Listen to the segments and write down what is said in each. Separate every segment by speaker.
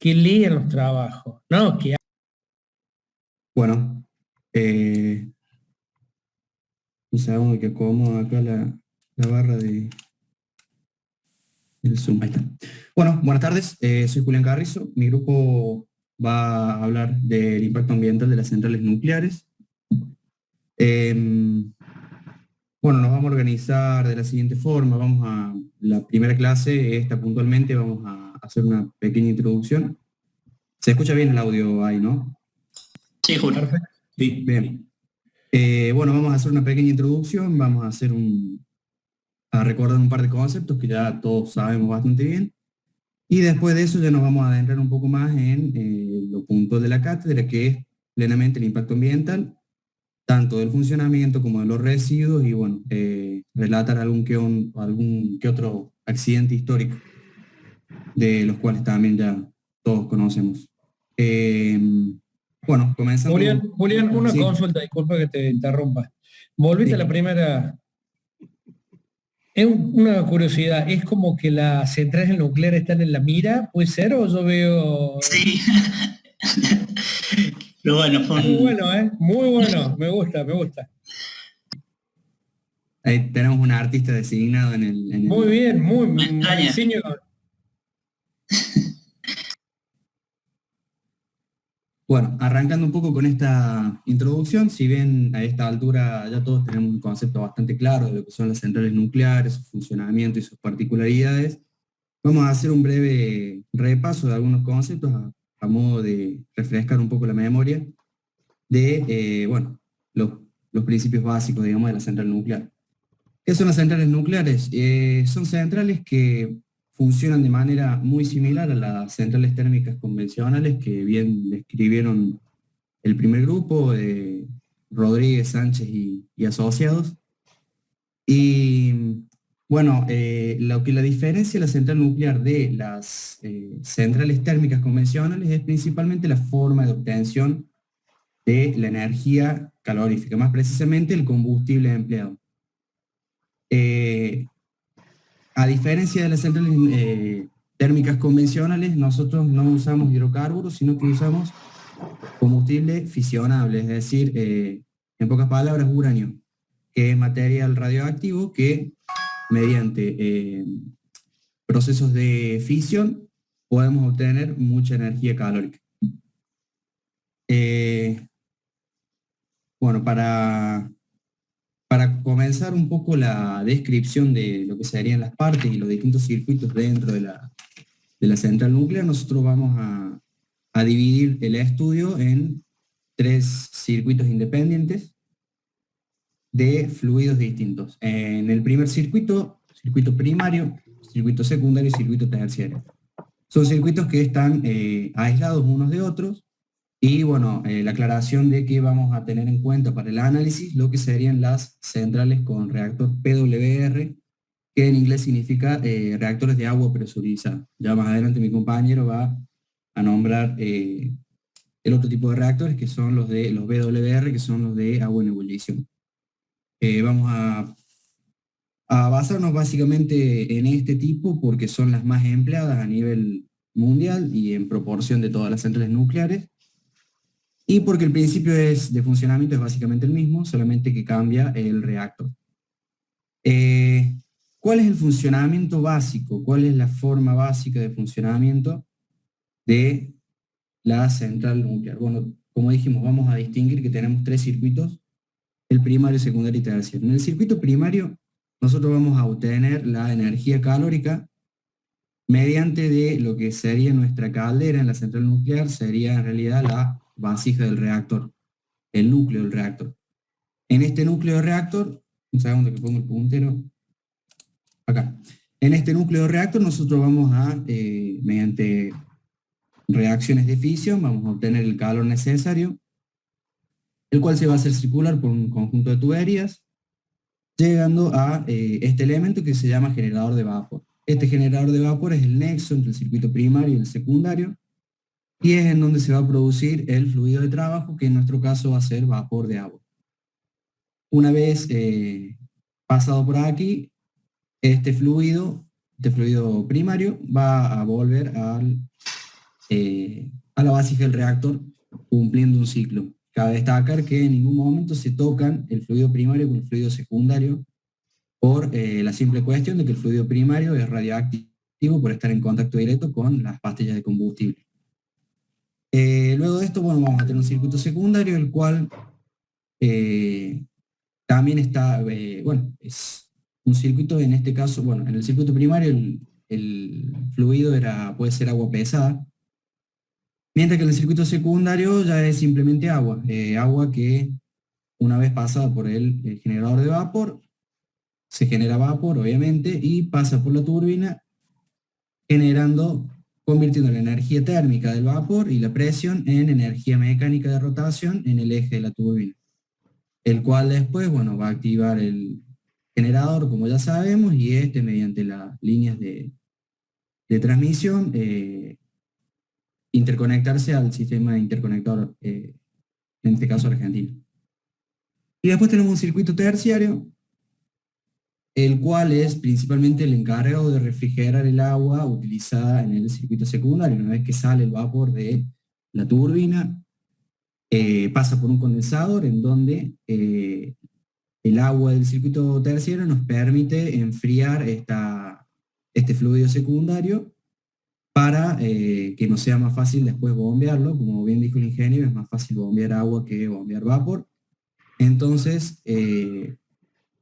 Speaker 1: que leen los trabajos, ¿no? Que
Speaker 2: Bueno, un segundo que acomodo acá la barra del Zoom. Ahí está. Bueno, buenas tardes. Soy Julián Carrizo. Mi grupo va a hablar del impacto ambiental de las centrales nucleares. Bueno, nos vamos a organizar de la siguiente forma. La primera clase, esta puntualmente, vamos a hacer una pequeña introducción. Se escucha bien el audio ahí, ¿no?
Speaker 3: Sí, Julio.
Speaker 1: perfecto.
Speaker 2: Sí, bien. Bueno, vamos a hacer una pequeña introducción, a recordar un par de conceptos que ya todos sabemos bastante bien, y después de eso ya nos vamos a adentrar un poco más en lo puntual de la cátedra, que es plenamente el impacto ambiental, tanto del funcionamiento como de los residuos, y bueno, relatar algún que otro accidente histórico, de los cuales también ya todos conocemos. Bueno, comenzando.
Speaker 1: Julián, una
Speaker 2: Sí,
Speaker 1: consulta, disculpa que te interrumpa. Volviste a la
Speaker 2: sí.
Speaker 1: primera. Es una curiosidad, ¿es como que las centrales nucleares están en la mira? ¿Puede ser? ¿O yo veo...?
Speaker 3: Sí. Pero bueno, fue
Speaker 1: Muy
Speaker 3: un...
Speaker 1: bueno, ¿eh? Muy bueno, me gusta, me gusta.
Speaker 2: Ahí tenemos un artista designado
Speaker 1: Muy bien,
Speaker 3: Me
Speaker 1: muy
Speaker 3: extraña.
Speaker 1: diseño.
Speaker 2: Bueno, arrancando un poco con esta introducción, si bien a esta altura ya todos tenemos un concepto bastante claro de lo que son las centrales nucleares, su funcionamiento y sus particularidades, vamos a hacer un breve repaso de algunos conceptos a modo de refrescar un poco la memoria de, bueno, los principios básicos, digamos, de la central nuclear. ¿Qué son las centrales nucleares? Son centrales que funcionan de manera muy similar a las centrales térmicas convencionales que bien describieron el primer grupo, de Rodríguez, Sánchez y asociados. Y bueno, lo que la diferencia de la central nuclear de las centrales térmicas convencionales es principalmente la forma de obtención de la energía calorífica, más precisamente el combustible empleado. A diferencia de las centrales térmicas convencionales, nosotros no usamos hidrocarburos, sino que usamos combustible fisionable, es decir, en pocas palabras, uranio, que es material radioactivo que mediante procesos de fisión podemos obtener mucha energía calórica. Bueno, para comenzar un poco la descripción de lo que serían las partes y los distintos circuitos dentro de la central nuclear, nosotros vamos a dividir el estudio en 3 circuitos independientes de fluidos distintos. En el primer circuito, circuito primario, circuito secundario y circuito terciario. Son circuitos que están aislados unos de otros. Y bueno, la aclaración de que vamos a tener en cuenta para el análisis lo que serían las centrales con reactor PWR, que en inglés significa reactores de agua presurizada. Ya más adelante mi compañero va a nombrar el otro tipo de reactores, que son los BWR, que son los de agua en ebullición. Vamos a basarnos básicamente en este tipo porque son las más empleadas a nivel mundial y en proporción de todas las centrales nucleares. Y porque el principio de funcionamiento es básicamente el mismo, solamente que cambia el reactor. ¿Cuál es el funcionamiento básico? ¿Cuál es la forma básica de funcionamiento de la central nuclear? Bueno, como dijimos, vamos a distinguir que tenemos 3 circuitos, el primario, secundario y terciario. En el circuito primario, nosotros vamos a obtener la energía calórica mediante de lo que sería nuestra caldera en la central nuclear, sería en realidad la vasija del reactor, el núcleo del reactor. En este núcleo de reactor, un segundo que pongo el puntero, acá. En este núcleo de reactor nosotros vamos a, mediante reacciones de fisión, vamos a obtener el calor necesario, el cual se va a hacer circular por un conjunto de tuberías, llegando a este elemento que se llama generador de vapor. Este generador de vapor es el nexo entre el circuito primario y el secundario, y es en donde se va a producir el fluido de trabajo, que en nuestro caso va a ser vapor de agua. Una vez pasado por aquí, este fluido primario va a volver al a la vasija del reactor cumpliendo un ciclo. Cabe destacar que en ningún momento se tocan el fluido primario con el fluido secundario por la simple cuestión de que el fluido primario es radioactivo por estar en contacto directo con las pastillas de combustible. Luego de esto, bueno, vamos a tener un circuito secundario, el cual también está, bueno, es un circuito, en este caso, bueno, en el circuito primario el fluido puede ser agua pesada, mientras que en el circuito secundario ya es simplemente agua, agua que una vez pasada por el generador de vapor, se genera vapor, obviamente, y pasa por la turbina, convirtiendo la energía térmica del vapor y la presión en energía mecánica de rotación en el eje de la turbina, el cual después, bueno, va a activar el generador, como ya sabemos, y mediante las líneas de transmisión, interconectarse al sistema interconector, en este caso argentino. Y después tenemos un circuito terciario, el cual es principalmente el encargado de refrigerar el agua utilizada en el circuito secundario. Una vez que sale el vapor de la turbina, pasa por un condensador en donde el agua del circuito terciario nos permite enfriar este fluido secundario para que nos sea más fácil después bombearlo. Como bien dijo el ingeniero, es más fácil bombear agua que bombear vapor. Entonces,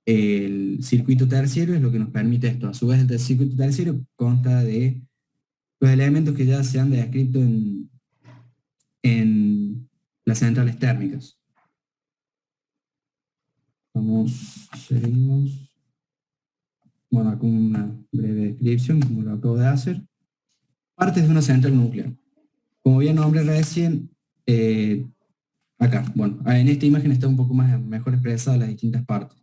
Speaker 2: el circuito terciario es lo que nos permite esto. A su vez, el circuito terciario consta de los elementos que ya se han descrito en las centrales térmicas. Seguimos. Bueno, acá una breve descripción, como lo acabo de hacer. Partes de una central nuclear. Como bien nombré recién, acá, bueno, en esta imagen está un poco mejor expresada las distintas partes.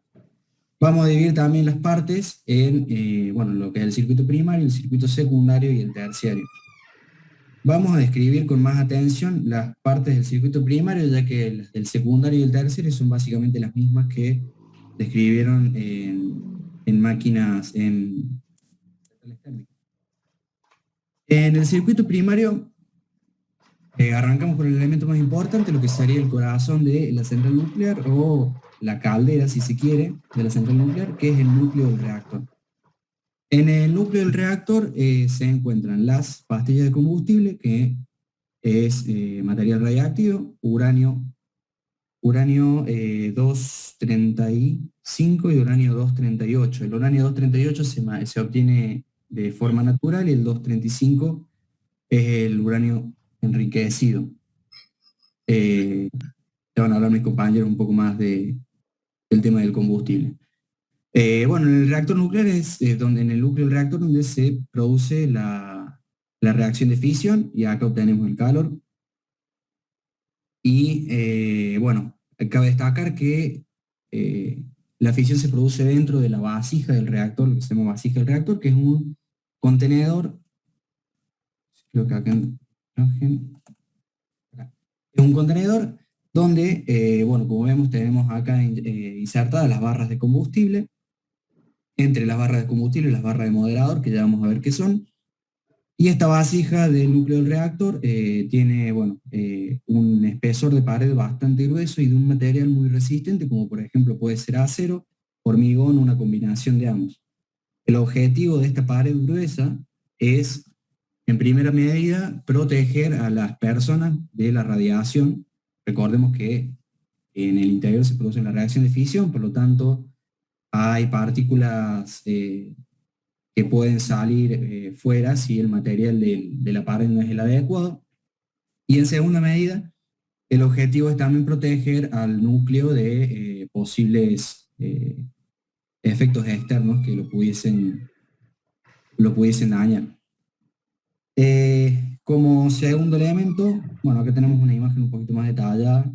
Speaker 2: Vamos a dividir también las partes en, bueno, lo que es el circuito primario, el circuito secundario y el terciario. Vamos a describir con más atención las partes del circuito primario, ya que las del secundario y el terciario son básicamente las mismas que describieron en máquinas, en el circuito primario, arrancamos por el elemento más importante, lo que sería el corazón de la central nuclear, o la caldera, si se quiere, de la central nuclear, que es el núcleo del reactor. En el núcleo del reactor se encuentran las pastillas de combustible, que es material radiactivo, uranio 235 y uranio 238. El uranio 238 se obtiene de forma natural y el 235 es el uranio enriquecido. Te van a hablar mis compañeros un poco más del tema del combustible. Bueno, en el reactor nuclear es en el núcleo del reactor donde se produce la reacción de fisión, y acá obtenemos el calor. Y bueno, cabe destacar que la fisión se produce dentro de la vasija del reactor, lo que se llama vasija del reactor, que es un contenedor, creo que acá es un contenedor donde, bueno, como vemos, tenemos acá insertadas las barras de combustible. Entre las barras de combustible y las barras de moderador, que ya vamos a ver qué son. Y esta vasija del núcleo del reactor tiene, bueno, un espesor de pared bastante grueso y de un material muy resistente, como por ejemplo puede ser acero, hormigón, una combinación de ambos. El objetivo de esta pared gruesa es, en primera medida, proteger a las personas de la radiación. Recordemos que en el interior se produce la reacción de fisión, por lo tanto, hay partículas que pueden salir fuera si el material de la pared no es el adecuado. Y en segunda medida, el objetivo es también proteger al núcleo de posibles efectos externos que lo pudiesen dañar. Como segundo elemento, bueno, acá tenemos una imagen un poquito más detallada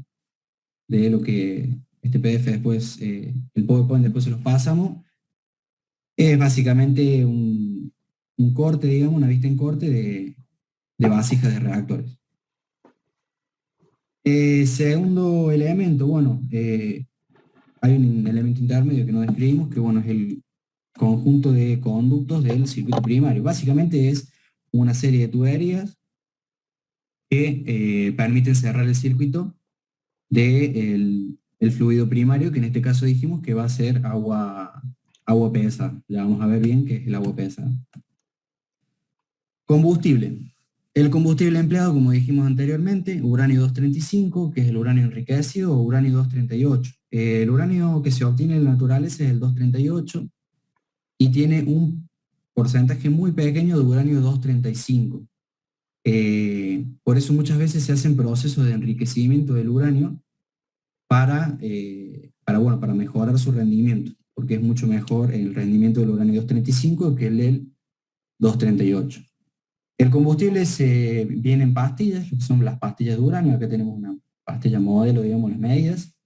Speaker 2: de lo que este PDF después, el PowerPoint después se los pasamos. Es básicamente un corte, digamos, una vista en corte de vasijas de reactores. Segundo elemento, bueno, hay un elemento intermedio que no describimos, que bueno, es el conjunto de conductos del circuito primario. Básicamente es una serie de tuberías que permiten cerrar el circuito del el fluido primario, que en este caso dijimos que va a ser agua pesada. Ya vamos a ver bien qué es el agua pesada. Combustible. El combustible empleado, como dijimos anteriormente, uranio 235, que es el uranio enriquecido, o uranio 238. El uranio que se obtiene en la naturaleza es el 238 y tiene un porcentaje muy pequeño de uranio 235. Por eso muchas veces se hacen procesos de enriquecimiento del uranio para mejorar su rendimiento, porque es mucho mejor el rendimiento del uranio 235 que el del 238. El combustible viene en pastillas, que son las pastillas de uranio. Acá tenemos una pastilla modelo, digamos, las medidas.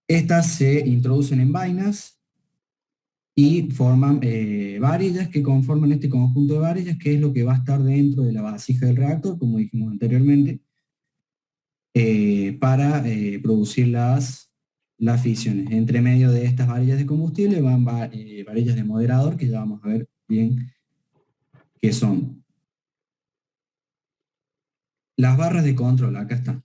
Speaker 2: Estas se introducen en vainas y forman varillas que conforman este conjunto de varillas, que es lo que va a estar dentro de la vasija del reactor, como dijimos anteriormente, para producir las fisiones. Entre medio de estas varillas de combustible van varillas de moderador, que ya vamos a ver bien qué son. Las barras de control, acá está.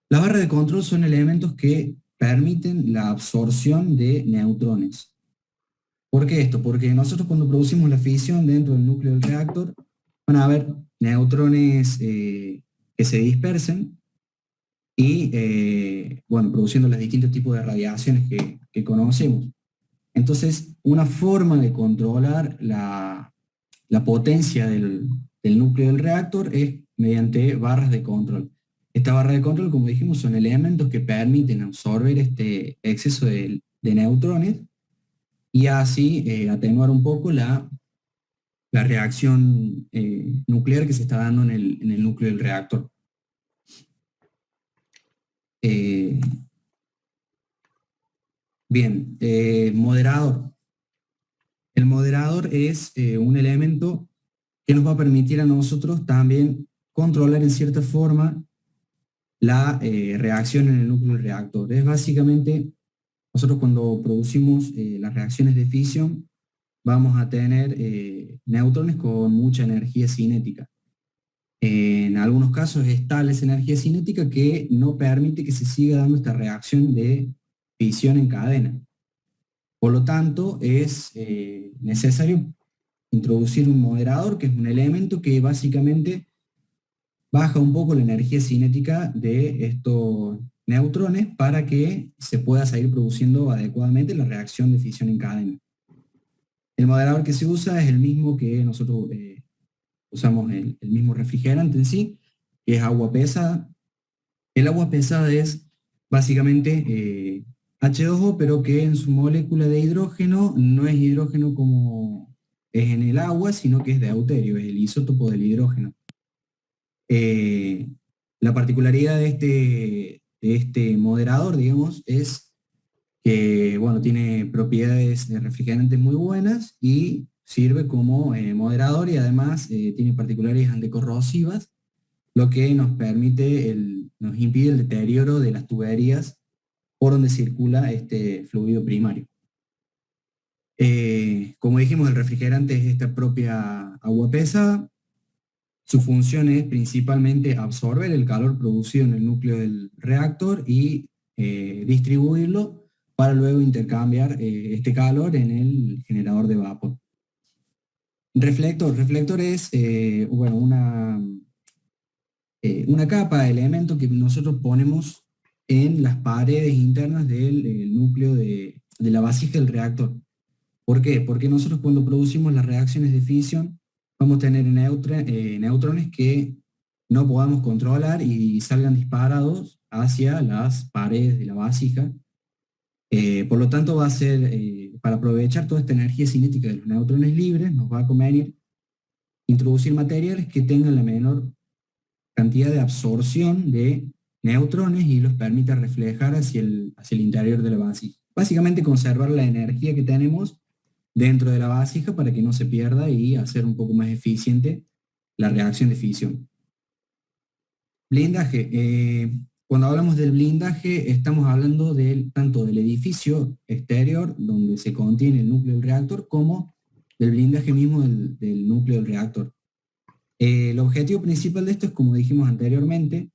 Speaker 2: Las barras de control son elementos que permiten la absorción de neutrones. ¿Por qué esto? Porque nosotros cuando producimos la fisión dentro del núcleo del reactor, van a haber neutrones que se dispersen y, produciendo los distintos tipos de radiaciones que conocemos. Entonces, una forma de controlar la potencia del núcleo del reactor es mediante barras de control. Esta barra de control, como dijimos, son elementos que permiten absorber este exceso de neutrones y así atenuar un poco la reacción nuclear que se está dando en el núcleo del reactor. Bien, moderador. El moderador es un elemento que nos va a permitir a nosotros también controlar en cierta forma la reacción en el núcleo del reactor. Es básicamente, nosotros cuando producimos las reacciones de fisión, vamos a tener neutrones con mucha energía cinética. En algunos casos es tal esa energía cinética que no permite que se siga dando esta reacción de fisión en cadena. Por lo tanto, es necesario introducir un moderador, que es un elemento que básicamente baja un poco la energía cinética de estos neutrones para que se pueda seguir produciendo adecuadamente la reacción de fisión en cadena. El moderador que se usa es el mismo que nosotros usamos, el mismo refrigerante en sí, que es agua pesada. El agua pesada es básicamente H2O, pero que en su molécula de hidrógeno no es hidrógeno como es en el agua, sino que es deuterio, es el isótopo del hidrógeno. La particularidad de este moderador, digamos, es que, bueno, tiene propiedades refrigerantes muy buenas y sirve como moderador y además tiene particularidades anticorrosivas, lo que nos impide el deterioro de las tuberías por donde circula este fluido primario. Como dijimos, el refrigerante es esta propia agua pesada. Su función es principalmente absorber el calor producido en el núcleo del reactor y distribuirlo para luego intercambiar este calor en el generador de vapor. Reflector. Reflector es una capa de elemento que nosotros ponemos en las paredes internas del núcleo de la vasija del reactor. ¿Por qué? Porque nosotros cuando producimos las reacciones de fisión vamos a tener neutrones que no podamos controlar y salgan disparados hacia las paredes de la vasija. Por lo tanto, va a ser, para aprovechar toda esta energía cinética de los neutrones libres, nos va a convenir introducir materiales que tengan la menor cantidad de absorción de neutrones y los permita reflejar hacia el interior de la vasija. Básicamente conservar la energía que tenemos dentro de la vasija para que no se pierda y hacer un poco más eficiente la reacción de fisión. Blindaje. Cuando hablamos del blindaje estamos hablando tanto del edificio exterior donde se contiene el núcleo del reactor como del blindaje mismo del núcleo del reactor. El objetivo principal de esto es, como dijimos anteriormente,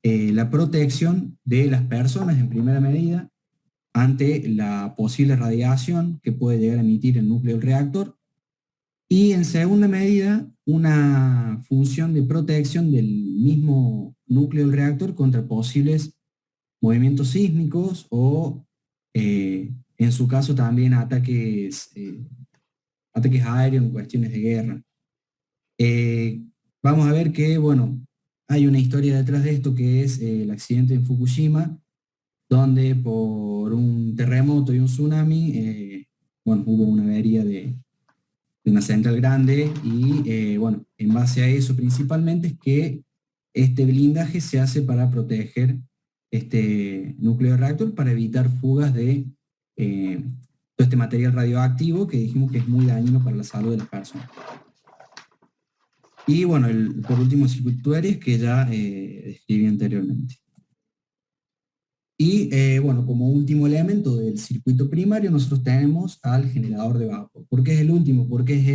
Speaker 2: la protección de las personas en primera medida ante la posible radiación que puede llegar a emitir el núcleo del reactor, y en segunda medida una función de protección del mismo núcleo del reactor contra posibles movimientos sísmicos o en su caso también ataques aéreos en cuestiones de guerra. Vamos a ver que, bueno, hay una historia detrás de esto que es el accidente en Fukushima, donde por un terremoto y un tsunami, bueno, hubo una avería de una central grande y, bueno, en base a eso principalmente es que este blindaje se hace para proteger este núcleo de reactor, para evitar fugas de todo este material radioactivo que dijimos que es muy dañino para la salud de las personas. Y bueno, por último, el circuito Eris, que ya describí anteriormente. Y bueno, como último elemento del circuito primario, nosotros tenemos al generador de vapor. ¿Por qué es el último? Porque es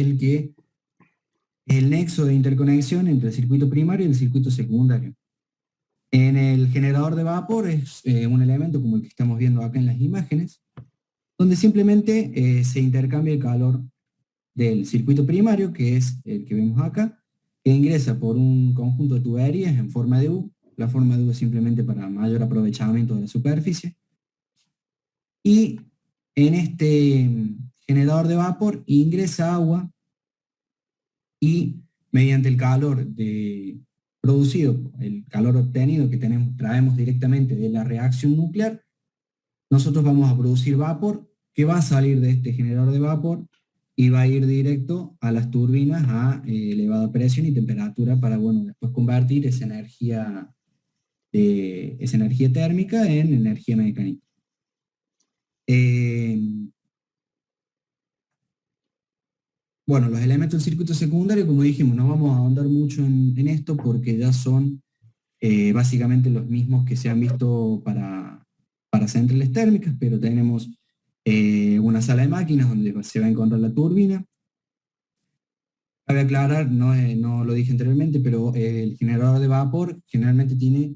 Speaker 2: el nexo de interconexión entre el circuito primario y el circuito secundario. En el generador de vapor es un elemento como el que estamos viendo acá en las imágenes, donde simplemente se intercambia el calor del circuito primario, que es el que vemos acá, que ingresa por un conjunto de tuberías en forma de U. La forma de U es simplemente para mayor aprovechamiento de la superficie. Y en este generador de vapor ingresa agua y mediante el calor producido, el calor obtenido que traemos directamente de la reacción nuclear, nosotros vamos a producir vapor que va a salir de este generador de vapor y va a ir directo a las turbinas a elevada presión y temperatura para, bueno, después convertir esa energía térmica en energía mecánica. Bueno, los elementos del circuito secundario, como dijimos, no vamos a ahondar mucho en esto porque ya son básicamente los mismos que se han visto para centrales térmicas, pero tenemos una sala de máquinas donde se va a encontrar la turbina. Cabe aclarar, no lo dije anteriormente, pero el generador de vapor generalmente tiene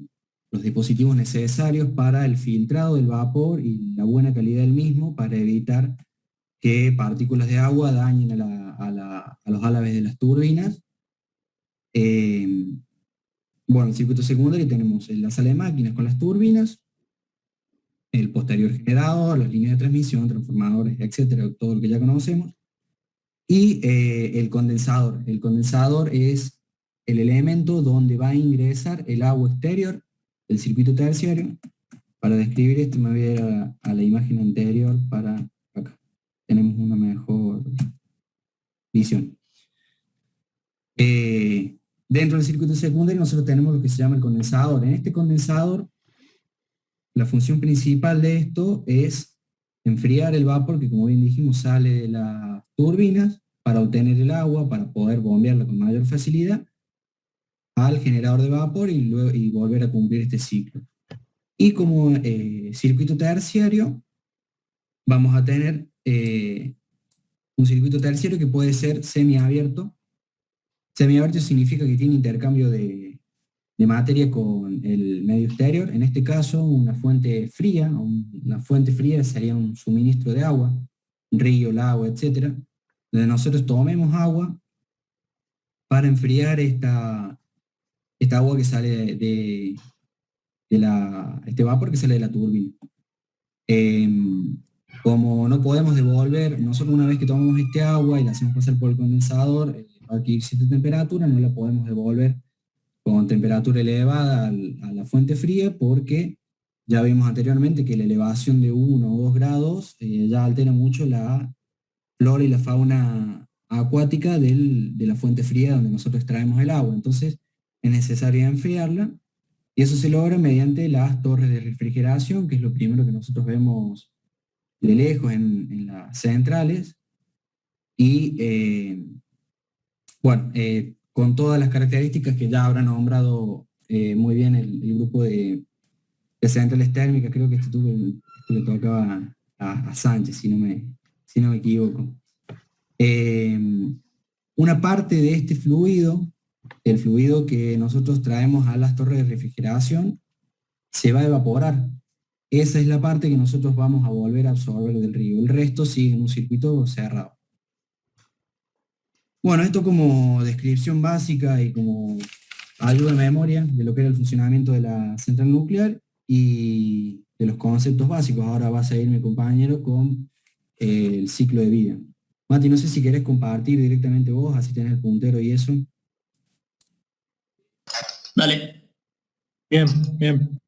Speaker 2: los dispositivos necesarios para el filtrado del vapor y la buena calidad del mismo para evitar que partículas de agua dañen a los álabes de las turbinas. Bueno, el circuito secundario tenemos la sala de máquinas con las turbinas, el posterior generador, las líneas de transmisión, transformadores, etcétera, todo lo que ya conocemos. Y el condensador. El condensador es el elemento donde va a ingresar el agua exterior del circuito terciario. Para describir esto me voy a ir a la imagen anterior para acá. Tenemos una mejor visión. Dentro del circuito secundario nosotros tenemos lo que se llama el condensador. En este condensador, la función principal de esto es enfriar el vapor que, como bien dijimos, sale de las turbinas para obtener el agua, para poder bombearla con mayor facilidad al generador de vapor y volver a cumplir este ciclo. Y como circuito terciario, vamos a tener un circuito terciario que puede ser semiabierto. Semiabierto significa que tiene intercambio de materia con el medio exterior. En este caso, una fuente fría. Una fuente fría sería un suministro de agua, un río, lago, etc. Donde nosotros tomemos agua para enfriar esta agua que sale este vapor que sale de la turbina. Como no podemos devolver, nosotros una vez que tomamos este agua y la hacemos pasar por el condensador, va a adquirir cierta temperatura, no la podemos devolver con temperatura elevada a la fuente fría, porque ya vimos anteriormente que la elevación de 1 o 2 grados ya altera mucho la flora y la fauna acuática de la fuente fría donde nosotros extraemos el agua. Entonces es necesario enfriarla, y eso se logra mediante las torres de refrigeración, que es lo primero que nosotros vemos de lejos en las centrales. Y bueno, con todas las características que ya habrá nombrado muy bien el grupo de centrales térmicas. Creo que esto le tocaba a Sánchez, si no me equivoco. Una parte de este fluido el fluido que nosotros traemos a las torres de refrigeración se va a evaporar. Esa es la parte que nosotros vamos a volver a absorber del río. El resto sigue en un circuito cerrado. Bueno, esto como descripción básica y como ayuda de memoria de lo que era el funcionamiento de la central nuclear y de los conceptos básicos. Ahora va a seguir mi compañero con el ciclo de vida. Mati, no sé si querés compartir directamente vos, así tenés el puntero y eso.
Speaker 3: Dale.
Speaker 1: Bien, bien.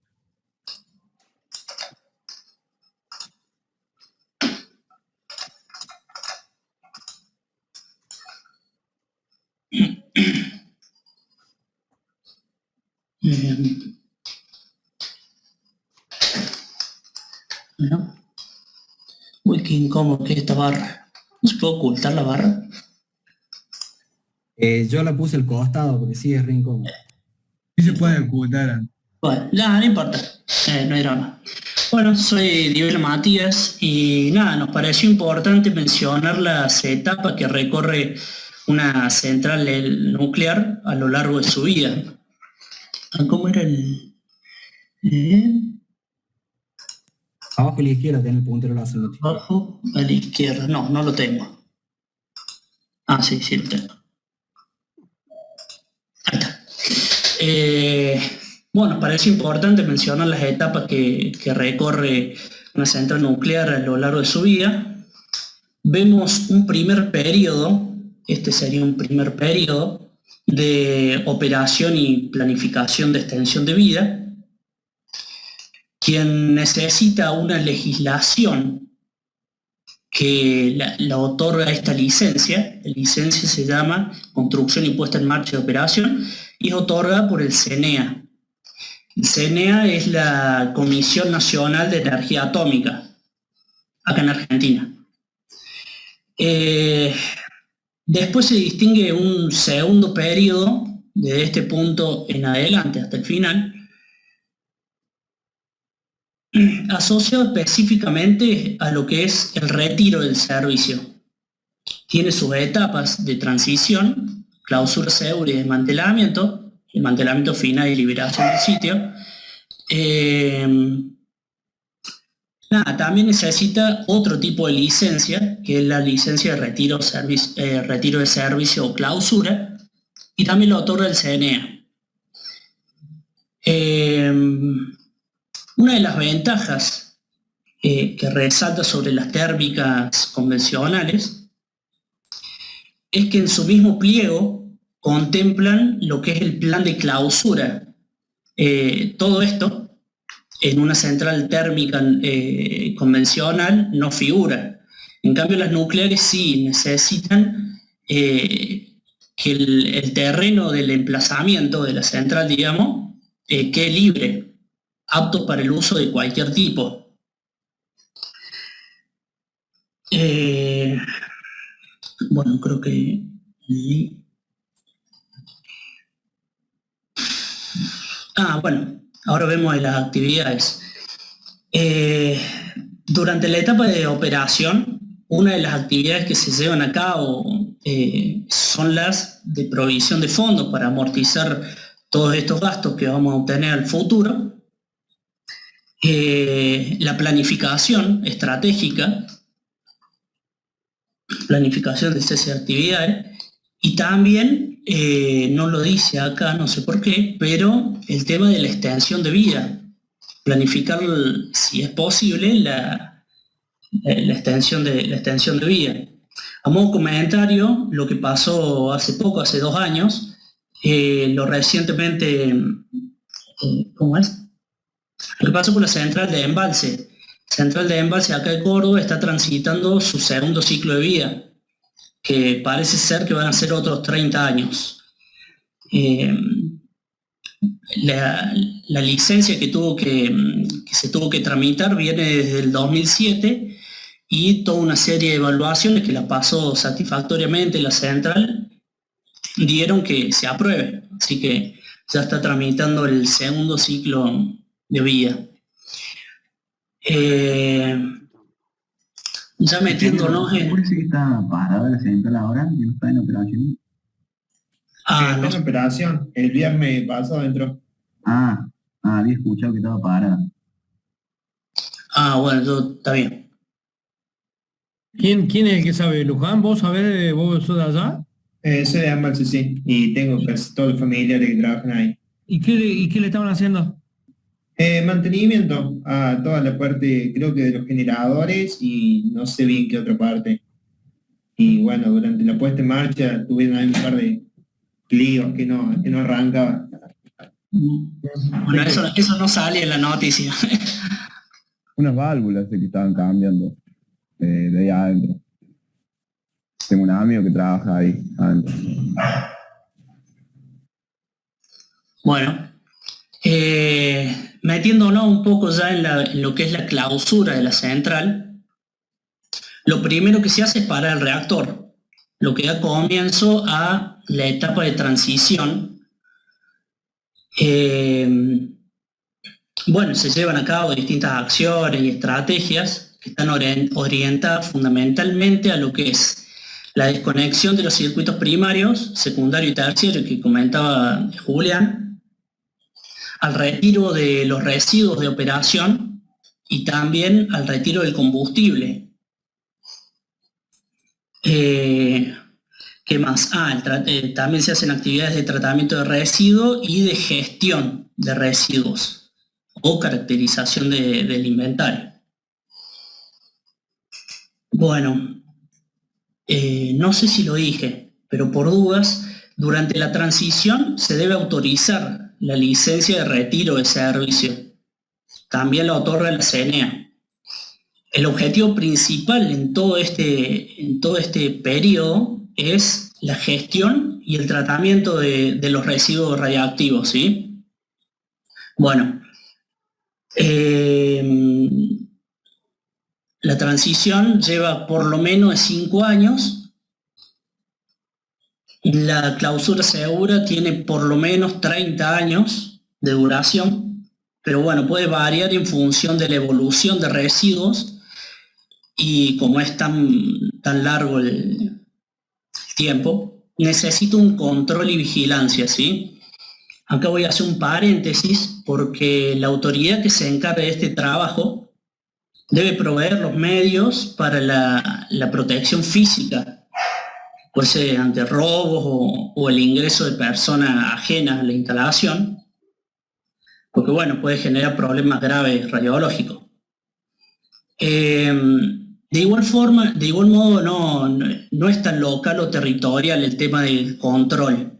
Speaker 3: Bueno. Uy, qué incómodo que es esta barra. ¿No se puede ocultar la barra?
Speaker 2: Yo la puse al costado porque sí es re incómodo.
Speaker 4: Sí se puede ocultar.
Speaker 3: Bueno, ya, no importa. No hay drama. Bueno, soy Diego Matías y nada, nos pareció importante mencionar las etapas que recorre una central nuclear a lo largo de su vida. ¿Cómo era el...?
Speaker 2: Abajo a la izquierda tenés el puntero láser.
Speaker 3: Abajo a la izquierda. No, no lo tengo. Ah, sí, sí lo tengo. Ahí está. Bueno, parece importante mencionar las etapas que recorre una central nuclear a lo largo de su vida. Vemos un primer periodo, este sería un primer periodo de operación y planificación de extensión de vida, quien necesita una legislación que la otorga esta licencia. La licencia se llama Construcción y Puesta en Marcha de Operación y es otorgada por el CENEA. El CENEA es la Comisión Nacional de Energía Atómica, acá en Argentina. Después se distingue un segundo periodo, de este punto en adelante hasta el final, asociado específicamente a lo que es el retiro del servicio. Tiene sus etapas de transición, clausura segura y desmantelamiento final y liberación del sitio. También necesita otro tipo de licencia, que es la licencia de retiro de servicio o clausura, y también lo otorga el CENEA. Una de las ventajas que resalta sobre las térmicas convencionales es que en su mismo pliego contemplan lo que es el plan de clausura. Todo esto en una central térmica convencional no figura. En cambio, las nucleares sí necesitan que el terreno del emplazamiento de la central, digamos, quede libre, apto para el uso de cualquier tipo. Bueno, creo que... bueno, ahora vemos las actividades. Durante la etapa de operación, una de las actividades que se llevan a cabo son las de provisión de fondos para amortizar todos estos gastos que vamos a obtener al futuro. La planificación estratégica, planificación de esas actividades, y también, no lo dice acá, no sé por qué, pero el tema de la extensión de vida, planificar, si es posible, la extensión de vida. A modo comentario, lo que pasó hace poco, hace 2 años, lo recientemente, ¿cómo es? Lo que pasó con la central de embalse. Central de embalse acá en Córdoba está transitando su segundo ciclo de vida, que parece ser que van a ser otros 30 años. La licencia que se tuvo que tramitar viene desde el 2007 y toda una serie de evaluaciones que la pasó satisfactoriamente la central dieron que se apruebe, así que ya está tramitando el segundo ciclo de vida. Ya metiéndonos en...
Speaker 4: ¿Está parada la central ahora? ¿No está en operación?
Speaker 3: Ah,
Speaker 5: Está
Speaker 3: no.
Speaker 5: en operación. El viernes pasado entró.
Speaker 6: Había escuchado que estaba parada.
Speaker 3: Ah, bueno, está bien.
Speaker 1: ¿Quién es el que sabe? ¿Luján? ¿Vos sabés? ¿Vos sos de allá?
Speaker 5: Soy de Ambalse, sí. Y tengo casi todos los familiares que trabajan ahí.
Speaker 1: ¿Y qué le estaban haciendo?
Speaker 5: Mantenimiento a toda la parte, creo que de los generadores y no sé bien qué otra parte. Y bueno, durante la puesta en marcha tuvieron ahí un par de líos que no arrancaban.
Speaker 3: Bueno, eso no sale en la noticia.
Speaker 6: Unas válvulas que estaban cambiando de ahí adentro. Tengo un amigo que trabaja ahí adentro.
Speaker 3: Bueno, metiéndonos un poco ya en lo que es la clausura de la central, lo primero que se hace es parar el reactor, lo que da comienzo a la etapa de transición. Bueno, se llevan a cabo distintas acciones y estrategias que están orientadas fundamentalmente a lo que es la desconexión de los circuitos primarios, secundario y terciario que comentaba Julián, al retiro de los residuos de operación y también al retiro del combustible. ¿Qué más? También se hacen actividades de tratamiento de residuos y de gestión de residuos o caracterización del inventario. Bueno, no sé si lo dije, pero por dudas, durante la transición se debe autorizar la licencia de retiro de servicio. También la otorga la CNEA. El objetivo principal en todo este periodo es la gestión y el tratamiento de los residuos radiactivos, ¿sí? Bueno, la transición lleva por lo menos 5 años. La clausura segura tiene por lo menos 30 años de duración, pero bueno, puede variar en función de la evolución de residuos y como es tan largo el tiempo, necesita un control y vigilancia, ¿sí? Acá voy a hacer un paréntesis porque la autoridad que se encargue de este trabajo debe proveer los medios para la protección física, pues ante robos o el ingreso de personas ajenas a la instalación, porque bueno, puede generar problemas graves radiológicos. De igual modo no es tan local o territorial el tema del control.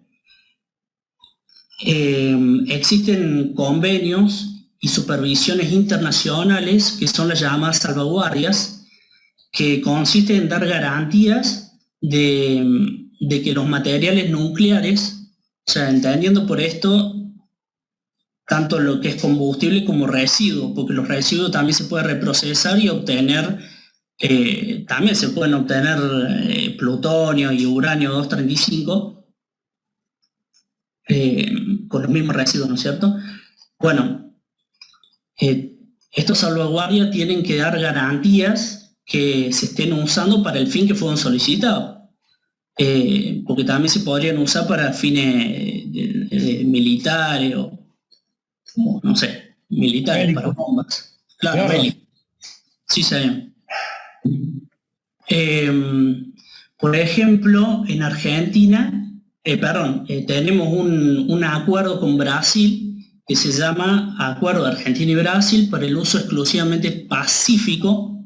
Speaker 3: Existen convenios y supervisiones internacionales que son las llamadas salvaguardias, que consisten en dar garantías de que los materiales nucleares, o sea, entendiendo por esto tanto lo que es combustible como residuo, porque los residuos también se pueden reprocesar y obtener, también se pueden obtener plutonio y uranio 235 con los mismos residuos, ¿no es cierto? Bueno, estos salvaguardias tienen que dar garantías que se estén usando para el fin que fueron solicitados, porque también se podrían usar para fines militares o no sé, militares
Speaker 1: Bélico.
Speaker 3: para bombas. Claro, bélico. Sí, señor. Por ejemplo, en Argentina, tenemos un acuerdo con Brasil que se llama Acuerdo de Argentina y Brasil para el uso exclusivamente pacífico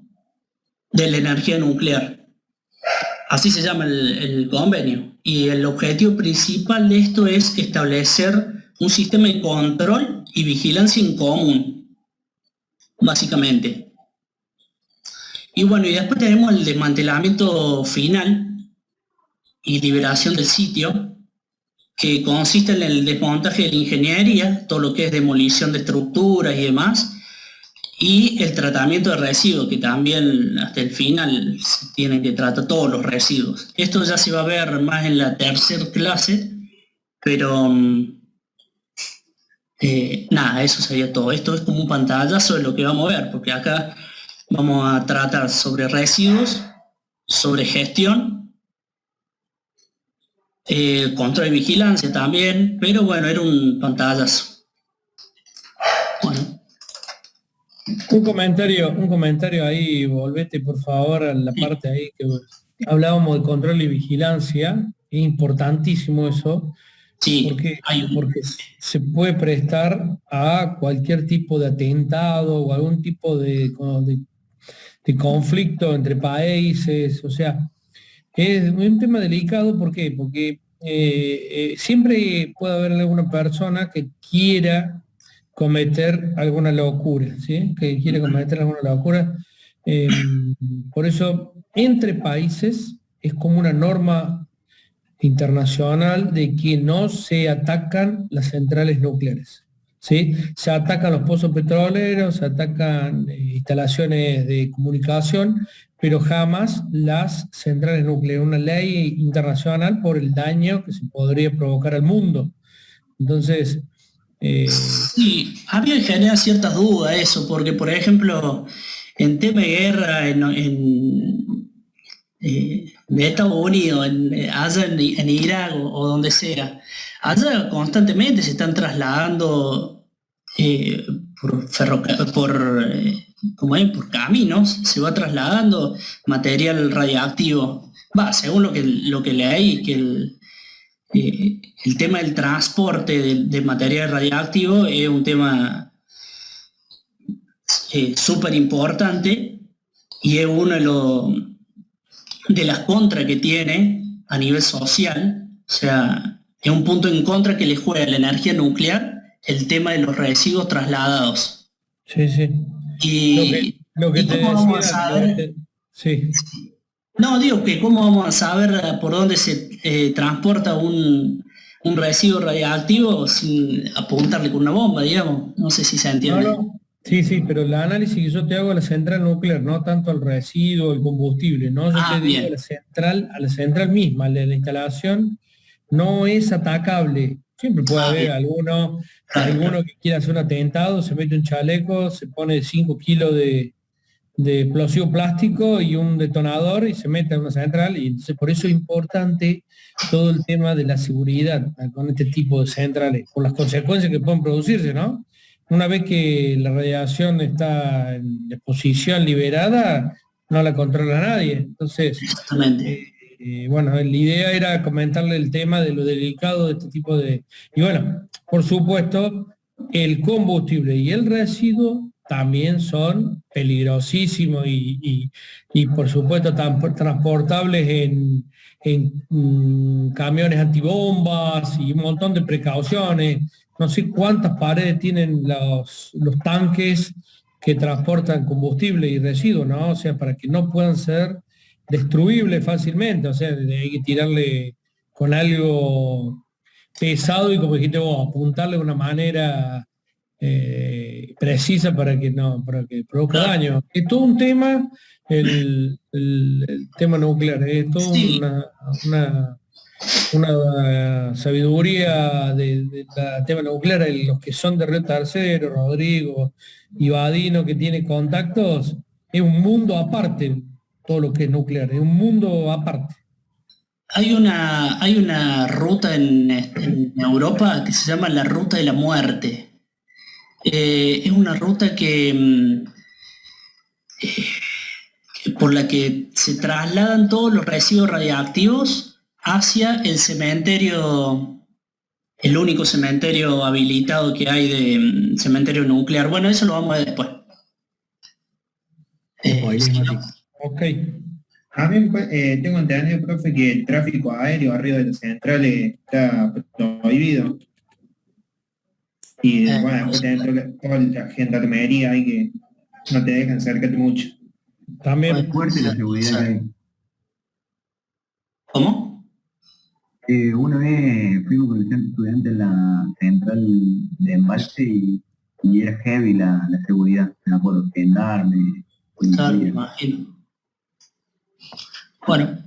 Speaker 3: de la energía nuclear. Así se llama el convenio. Y el objetivo principal de esto es establecer un sistema de control y vigilancia en común, básicamente. Y bueno, y después tenemos el desmantelamiento final y liberación del sitio, que consiste en el desmontaje de la ingeniería, todo lo que es demolición de estructuras y demás, y el tratamiento de residuos, que también hasta el final se tienen que tratar todos los residuos. Esto ya se va a ver más en la tercera clase, pero nada, eso sería todo. Esto es como un pantallazo de lo que vamos a ver, porque acá vamos a tratar sobre residuos, sobre gestión Control y vigilancia también, pero bueno, era un pantallazo. Bueno,
Speaker 1: Un comentario ahí, volvete por favor a la parte ahí que hablábamos de control y vigilancia, es importantísimo eso,
Speaker 3: sí,
Speaker 1: porque se puede prestar a cualquier tipo de atentado o algún tipo de conflicto entre países, o sea, es un tema delicado, ¿por qué? Porque siempre puede haber alguna persona que quiera cometer alguna locura, ¿sí? Que quiere cometer alguna locura. Eh, por eso, entre países es como una norma internacional de que no se atacan las centrales nucleares. ¿Sí? Se atacan los pozos petroleros, se atacan instalaciones de comunicación, pero jamás las centrales nucleares. Una ley internacional por el daño que se podría provocar al mundo. Entonces,
Speaker 3: sí, a mí me genera ciertas dudas eso, porque por ejemplo, en tema de guerra, de Estados Unidos, allá en Irak o donde sea, allá constantemente se están trasladando ¿cómo es? Por caminos, se va trasladando material radioactivo. Va, según lo que leí, que el tema del transporte de material radioactivo es un tema súper importante y es uno de las contras que tiene a nivel social. O sea, es un punto en contra que le juega la energía nuclear el tema de los residuos trasladados.
Speaker 1: sí, sí. Lo que
Speaker 3: ¿Y
Speaker 1: te
Speaker 3: cómo vamos a
Speaker 1: decía,
Speaker 3: saber?
Speaker 1: sí.
Speaker 3: No, digo que cómo vamos a saber por dónde se transporta un residuo radioactivo sin apuntarle con una bomba, digamos. No sé si se
Speaker 1: No,
Speaker 3: entiende.
Speaker 1: no. Sí, sí, pero el análisis que yo te hago a la central nuclear, no tanto al residuo, el combustible, no, yo te
Speaker 3: Ah,
Speaker 1: digo
Speaker 3: bien.
Speaker 1: a la central misma, la instalación no es atacable. Siempre puede
Speaker 3: Ah,
Speaker 1: haber
Speaker 3: bien. Claro,
Speaker 1: alguno que quiera hacer un atentado, se mete un chaleco, se pone 5 kilos de explosivo plástico y un detonador y se mete a una central. Y entonces por eso es importante todo el tema de la seguridad con este tipo de centrales, por las consecuencias que pueden producirse, ¿no? Una vez que la radiación está en exposición liberada, no la controla nadie. Entonces,
Speaker 3: exactamente.
Speaker 1: bueno, la idea era comentarle el tema de lo delicado de este tipo de... Y bueno, por supuesto, el combustible y el residuo también son peligrosísimos y por supuesto transportables en camiones antibombas y un montón de precauciones. No sé cuántas paredes tienen los tanques que transportan combustible y residuos, ¿no? O sea, para que no puedan ser destruible fácilmente, o sea, hay que tirarle con algo pesado y como dijiste vos, apuntarle de una manera precisa para que produzca
Speaker 3: Claro.
Speaker 1: daño. Es todo un tema, el tema nuclear, es toda
Speaker 3: Sí,
Speaker 1: una sabiduría del tema nuclear, los que son de Río Tercero, Rodrigo y Badino, que tiene contactos, es un mundo aparte todo lo que es nuclear, es un mundo aparte.
Speaker 3: hay una ruta en Europa que se llama la Ruta de la Muerte. Es una ruta por la que se trasladan todos los residuos radiactivos hacia el cementerio, el único cementerio habilitado que hay de cementerio nuclear. Bueno, eso lo vamos a ver después.
Speaker 2: Spoiler,
Speaker 3: Sí,
Speaker 2: Mati.
Speaker 3: ¿no?
Speaker 1: Ok.
Speaker 5: También tengo entendido, profe, que el tráfico aéreo arriba de las centrales está prohibido. Y bueno, después toda la gendarmería hay que no te dejan acercarte mucho.
Speaker 1: También,
Speaker 6: Fuerte la seguridad que hay.
Speaker 3: ¿Cómo?
Speaker 6: Una vez fuimos con el centro estudiante en la central de embalse y era heavy la seguridad. Me acuerdo, gendarme,
Speaker 3: Claro, me
Speaker 6: policía.
Speaker 3: imagino. Bueno,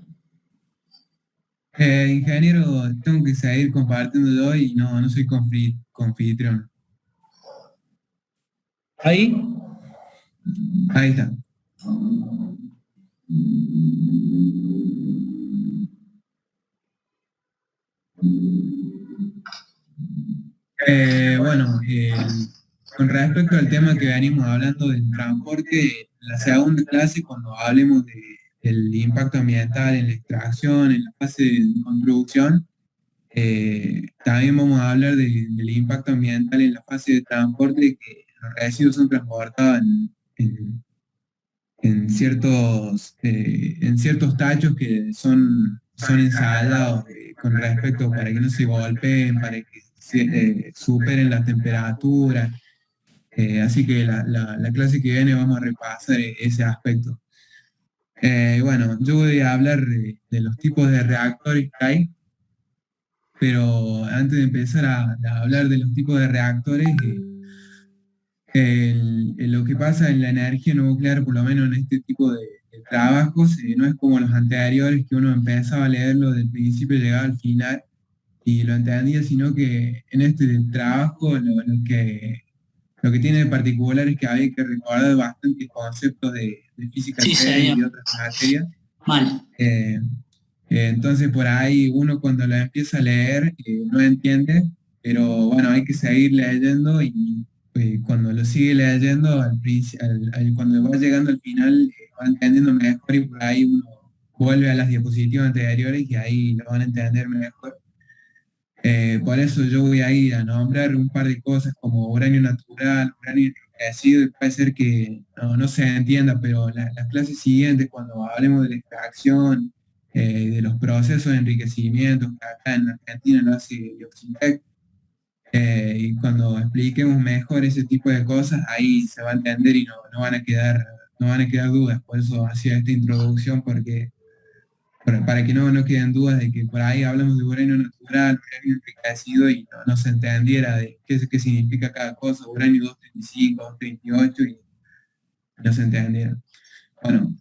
Speaker 4: Ingeniero, tengo que seguir compartiendo yo y no soy confitrión.
Speaker 1: ahí,
Speaker 4: Ahí está. Bueno, con respecto al tema que venimos hablando del transporte, en la segunda clase, cuando hablemos del impacto ambiental en la extracción, en la fase de construcción, también vamos a hablar del impacto ambiental en la fase de transporte, que los residuos son transportados en ciertos tachos que son ensalados con respecto para que no se golpeen, para que superen las temperaturas. Así que la clase que viene vamos a repasar ese aspecto. Bueno, yo voy a hablar de los tipos de reactores que hay, pero antes de empezar a hablar de los tipos de reactores, lo que pasa en la energía nuclear, por lo menos en este tipo de trabajos, no es como los anteriores, que uno empezaba a leerlo del principio y llegaba al final y lo entendía, sino que en este trabajo lo que tiene de particular es que hay que recordar bastantes conceptos de física
Speaker 3: Sí,
Speaker 4: teórica y
Speaker 3: señor.
Speaker 4: otras materias.
Speaker 3: Mal.
Speaker 4: Entonces por ahí uno cuando la empieza a leer no entiende, pero bueno, hay que seguir leyendo y cuando lo sigue leyendo, cuando va llegando al final, va entendiendo mejor y por ahí uno vuelve a las diapositivas anteriores y ahí lo van a entender mejor. Por eso yo voy a ir a nombrar un par de cosas como uranio natural, uranio enriquecido, y puede ser que no se entienda, pero las clases siguientes, cuando hablemos de la extracción, de los procesos de enriquecimiento, que acá en Argentina lo hace Dioxintec, y cuando expliquemos mejor ese tipo de cosas, ahí se va a entender y no van a quedar dudas. Por eso hacía esta introducción, porque para que no queden dudas de que por ahí hablamos de uranio natural, uranio enriquecido y no se entendiera de qué significa cada cosa, uranio 235, 238 y no se entendiera. Bueno,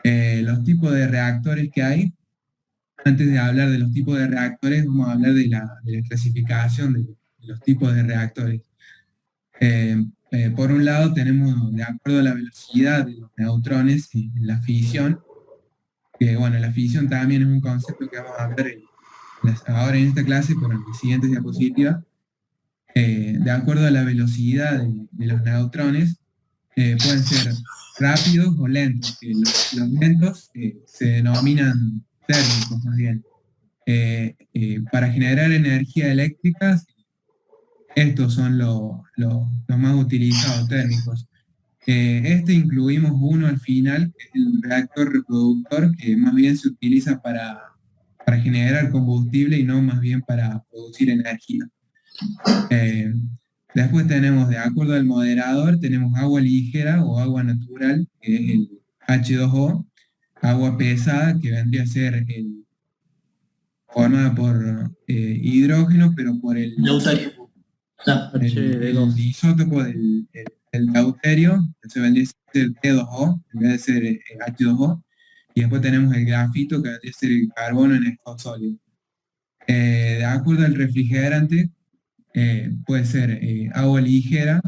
Speaker 4: los tipos de reactores que hay. Antes de hablar de los tipos de reactores, vamos a hablar de la clasificación de los tipos de reactores. Por un lado tenemos, de acuerdo a la velocidad de los neutrones en la fisión, que bueno, la fisión también es un concepto que vamos a ver ahora en esta clase, pero en las siguientes diapositivas. De acuerdo a la velocidad de los neutrones, pueden ser rápidos o lentos. Los lentos se denominan térmicos más bien. Para generar energía eléctrica, estos son los más utilizados, térmicos. Incluimos uno al final, que es el reactor reproductor, que más bien se utiliza para generar combustible y no más bien para producir energía. Después tenemos, de acuerdo al moderador, tenemos agua ligera o agua natural, que es el H2O, agua pesada, que vendría a ser formada por hidrógeno, pero por el isótopo del deuterio, que vendría a ser T2O, en vez de ser H2O, y después tenemos el grafito, que vendría a ser el carbono en estado sólido. De acuerdo al refrigerante, puede ser agua ligera,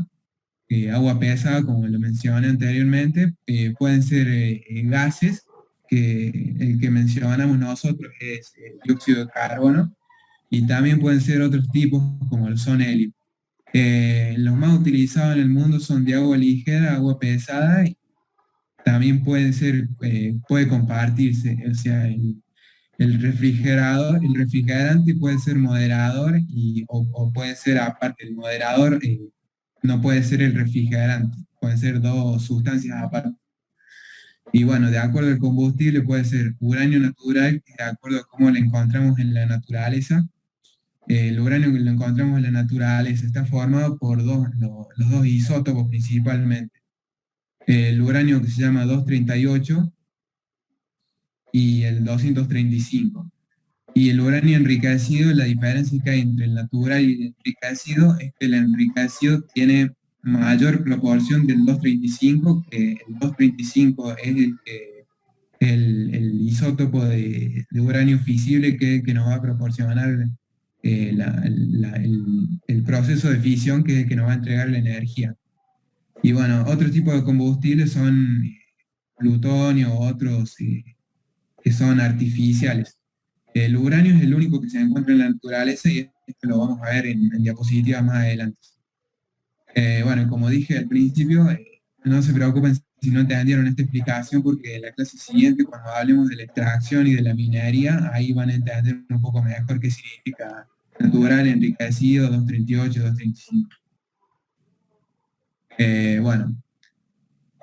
Speaker 4: agua pesada, como lo mencioné anteriormente, pueden ser gases, que el que mencionamos nosotros es dióxido de carbono, y también pueden ser otros tipos como lo son helio. Los más utilizados en el mundo son de agua ligera, agua pesada, y también puede compartirse, o sea, el refrigerante puede ser moderador o puede ser aparte. El moderador no puede ser el refrigerante, pueden ser dos sustancias aparte. Y bueno, de acuerdo al combustible puede ser uranio natural, de acuerdo a cómo lo encontramos en la naturaleza. El uranio que lo encontramos en la naturaleza está formado por los dos isótopos principalmente. El uranio que se llama 238 y el 235. Y el uranio enriquecido, la diferencia que hay entre el natural y el enriquecido es que el enriquecido tiene mayor proporción del 235, que el 235 es el isótopo de uranio fisible que nos va a proporcionar el proceso de fisión, que es el que nos va a entregar la energía. Y bueno, otro tipo de combustibles son plutonio o otros que son artificiales. El uranio es el único que se encuentra en la naturaleza y esto lo vamos a ver en diapositivas más adelante. Bueno, como dije al principio, no se preocupen si no entendieron esta explicación, porque en la clase siguiente, cuando hablemos de la extracción y de la minería, ahí van a entender un poco mejor qué significa natural, enriquecido, 238, 235. Bueno,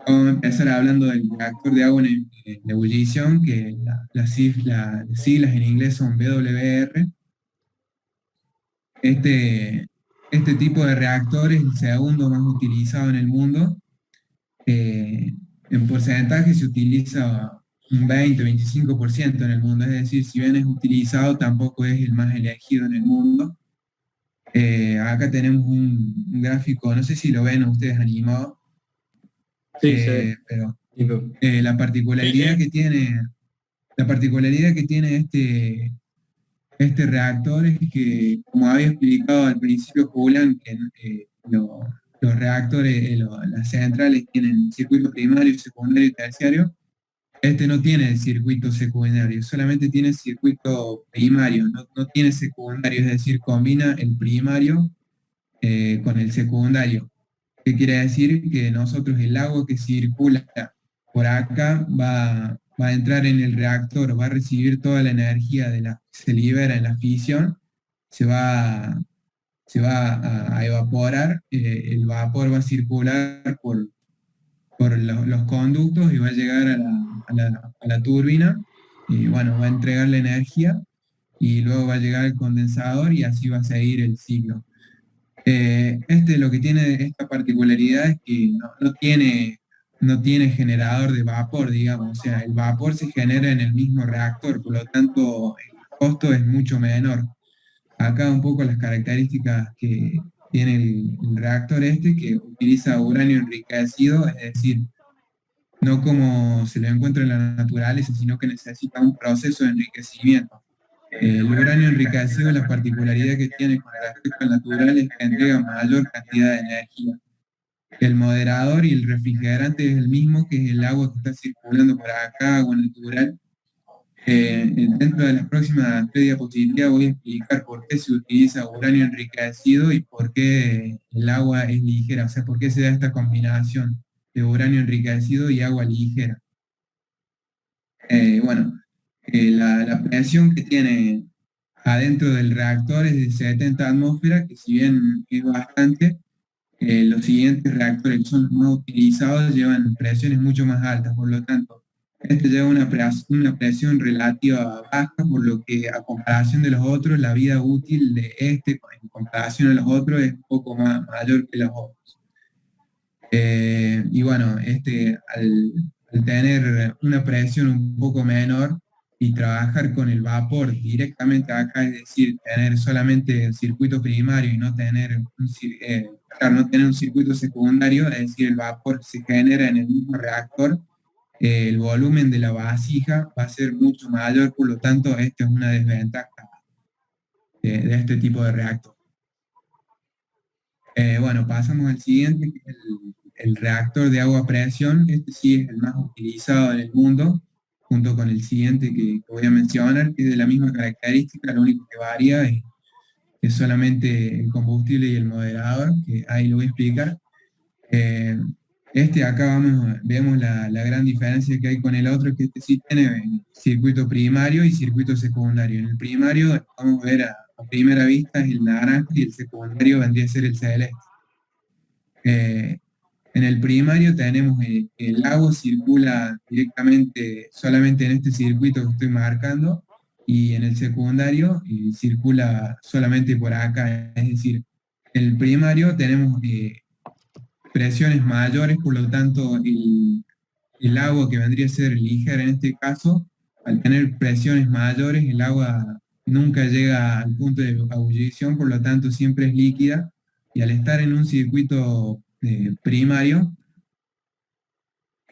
Speaker 4: vamos a empezar hablando del reactor de agua en ebullición, que las siglas en inglés son BWR. Este tipo de reactor es el segundo más utilizado en el mundo. En porcentaje se utiliza un 20-25% en el mundo, es decir, si bien es utilizado, tampoco es el más elegido en el mundo. Acá tenemos un gráfico, no sé si lo ven ustedes animado,
Speaker 1: Sí,
Speaker 4: pero la particularidad que tiene este reactor es que, como había explicado al principio Julián, que los reactores, las centrales tienen circuito primario, secundario y terciario. Este no tiene circuito secundario, solamente tiene circuito primario, no tiene secundario, es decir, combina el primario con el secundario. ¿Qué quiere decir? Que nosotros el agua que circula por acá va a entrar en el reactor, va a recibir toda la energía que se libera en la fisión, se va a evaporar, el vapor va a circular por los conductos y va a llegar a la turbina, y bueno, va a entregar la energía y luego va a llegar al condensador y así va a seguir el ciclo. Lo que tiene esta particularidad es que no tiene generador de vapor, digamos, o sea, el vapor se genera en el mismo reactor, por lo tanto el costo es mucho menor. Acá un poco las características que tiene el reactor que utiliza uranio enriquecido, es decir, no como se lo encuentra en la naturaleza, sino que necesita un proceso de enriquecimiento. El uranio enriquecido, la particularidad que tiene con respecto al natural es que entrega mayor cantidad de energía. El moderador y el refrigerante es el mismo, que es el agua que está circulando por acá, agua natural. Dentro de las próximas 3 diapositivas voy a explicar por qué se utiliza uranio enriquecido y por qué el agua es ligera, o sea, por qué se da esta combinación de uranio enriquecido y agua ligera. La presión que tiene adentro del reactor es de 70 atmósferas, que si bien es bastante, los siguientes reactores que son los más utilizados llevan presiones mucho más altas, por lo tanto, este lleva una presión relativa baja, por lo que a comparación de los otros, la vida útil de en comparación a los otros es un poco mayor que los otros. Al tener una presión un poco menor y trabajar con el vapor directamente acá, es decir, tener solamente el circuito primario y no tener un circuito secundario, es decir, el vapor se genera en el mismo reactor, el volumen de la vasija va a ser mucho mayor, por lo tanto, esta es una desventaja de este tipo de reactor. Pasamos al siguiente, que es el reactor de agua a presión. Este sí es el más utilizado en el mundo, junto con el siguiente que voy a mencionar, que es de la misma característica, lo único que varía es solamente el combustible y el moderador, que ahí lo voy a explicar. Acá vemos la gran diferencia que hay con el otro, que este sí tiene circuito primario y circuito secundario. En el primario, vamos a ver a primera vista, es el naranja, y el secundario vendría a ser el celeste. En el primario tenemos el agua circula directamente solamente en este circuito que estoy marcando, y en el secundario circula solamente por acá. Es decir, en el primario tenemos presiones mayores, por lo tanto el agua que vendría a ser ligera en este caso, al tener presiones mayores, el agua nunca llega al punto de ebullición, por lo tanto siempre es líquida, y al estar en un circuito primario,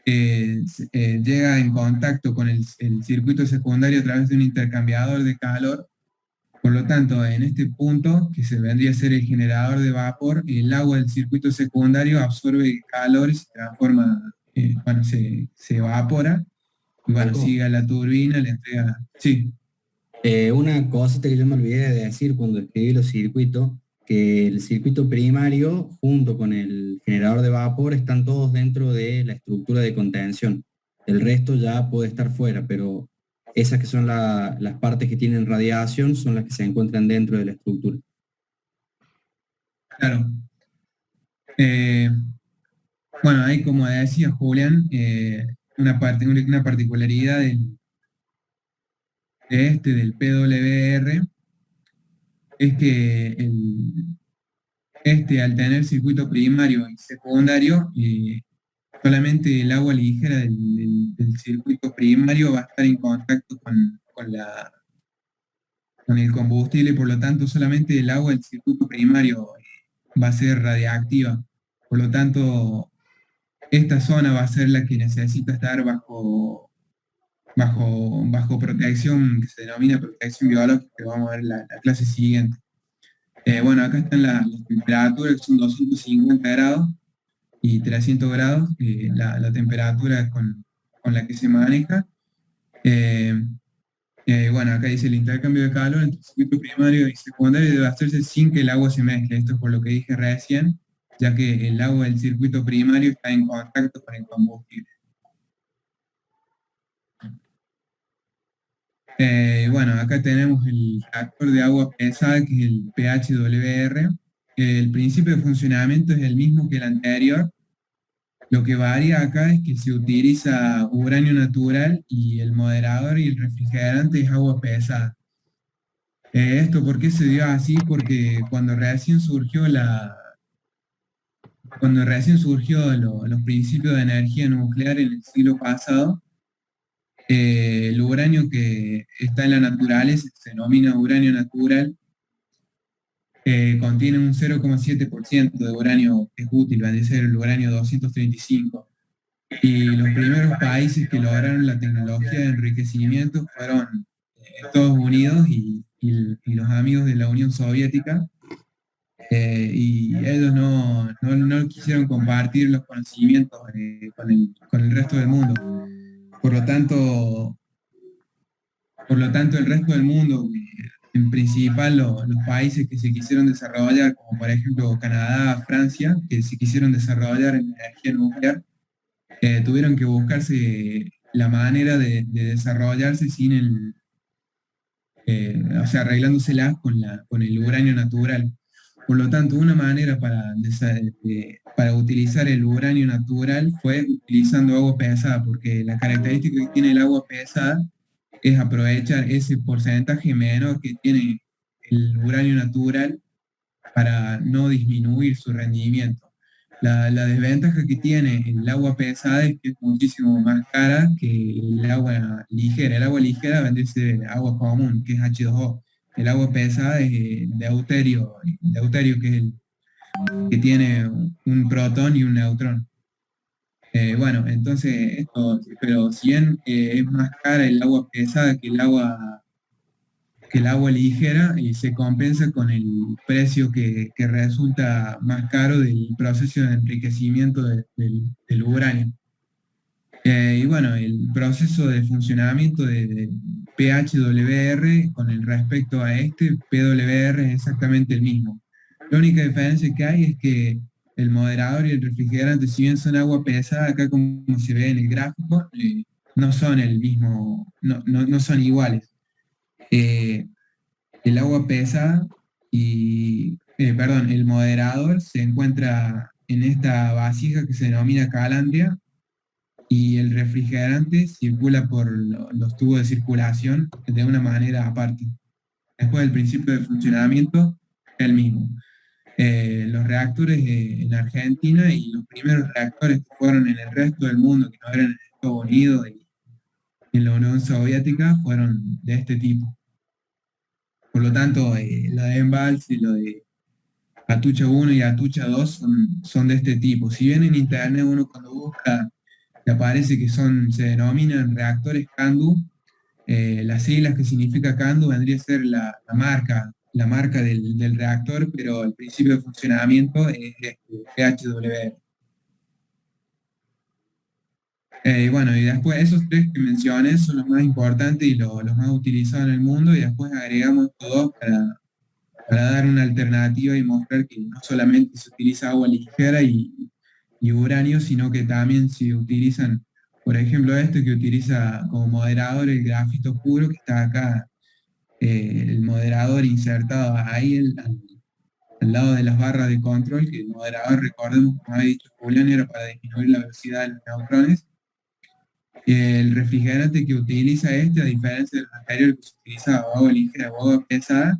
Speaker 4: llega en contacto con el circuito secundario a través de un intercambiador de calor. Por lo tanto, en este punto, que se vendría a ser el generador de vapor, el agua del circuito secundario absorbe el calor y se transforma, se evapora, y sigue a la turbina, le entrega... Sí.
Speaker 2: Una cosita que yo me olvidé de decir cuando escribí los circuitos, que el circuito primario junto con el generador de vapor están todos dentro de la estructura de contención. El resto ya puede estar fuera, pero esas que son las partes que tienen radiación son las que se encuentran dentro de la estructura.
Speaker 4: Claro. Bueno, ahí como decía Julián, una particularidad del PWR es que al tener circuito primario y secundario, solamente el agua ligera del circuito primario va a estar en contacto con el combustible, y por lo tanto solamente el agua del circuito primario va a ser radiactiva. Por lo tanto, esta zona va a ser la que necesita estar bajo protección, que se denomina protección biológica, que vamos a ver la clase siguiente. Bueno, acá están las temperaturas, que son 250 grados y 300 grados, la temperatura con la que se maneja. Bueno, acá dice el intercambio de calor entre el circuito primario y secundario debe hacerse sin que el agua se mezcle. Esto es por lo que dije recién, ya que el agua del circuito primario está en contacto con el combustible. Bueno, acá tenemos el reactor de agua pesada, que es el PHWR. El principio de funcionamiento es el mismo que el anterior. Lo que varía acá es que se utiliza uranio natural y el moderador y el refrigerante es agua pesada. ¿Esto por qué se dio así? Porque cuando recién surgió los principios de energía nuclear en el siglo pasado, el uranio que está en la naturaleza, se denomina uranio natural, contiene un 0,7% de uranio que es útil, va a ser el uranio 235. Y los primeros países que lograron la tecnología de enriquecimiento fueron Estados Unidos y los amigos de la Unión Soviética, y ellos no quisieron compartir los conocimientos con el resto del mundo. Por lo tanto, el resto del mundo, en principal los países que se quisieron desarrollar, como por ejemplo Canadá, Francia, que se quisieron desarrollar en energía nuclear, tuvieron que buscarse la manera de desarrollarse sin arreglándoselas con el uranio natural. Por lo tanto, una manera para utilizar el uranio natural fue utilizando agua pesada, porque la característica que tiene el agua pesada es aprovechar ese porcentaje menor que tiene el uranio natural para no disminuir su rendimiento. La desventaja que tiene el agua pesada es que es muchísimo más cara que el agua ligera. El agua ligera vendría a ser agua común, que es H2O. El agua pesada es deuterio, que es que tiene un protón y un neutrón. Bueno, entonces, pero si bien es más cara el agua pesada que el agua ligera, y se compensa con el precio que resulta más caro del proceso de enriquecimiento del uranio. Y bueno, el proceso de funcionamiento de PHWR con el respecto a PWR es exactamente el mismo. La única diferencia que hay es que el moderador y el refrigerante, si bien son agua pesada, acá como se ve en el gráfico, no son el mismo, no son iguales. El agua pesada el moderador se encuentra en esta vasija que se denomina calandria, y el refrigerante circula por los tubos de circulación de una manera aparte. Después, el principio de funcionamiento es el mismo. Los reactores en Argentina y los primeros reactores que fueron en el resto del mundo, que no eran en Estados Unidos y en la Unión Soviética, fueron de este tipo. Por lo tanto, la de Envals y lo de Atucha 1 y Atucha 2 son de este tipo. Si bien en internet uno cuando busca le aparece que se denominan reactores CANDU, las siglas que significa CANDU vendría a ser la marca del reactor, pero el principio de funcionamiento es PHWR. Y bueno, y después esos tres que mencioné son los más importantes y los más utilizados en el mundo, y después agregamos todos para dar una alternativa y mostrar que no solamente se utiliza agua ligera y uranio, sino que también se utilizan, por ejemplo, este que utiliza como moderador el grafito puro, que está acá, el moderador insertado ahí al lado de las barras de control, que el moderador, recordemos, como había dicho Julián, era para disminuir la velocidad de los neutrones. El refrigerante que utiliza este, a diferencia del anterior que se utiliza agua ligera o agua pesada,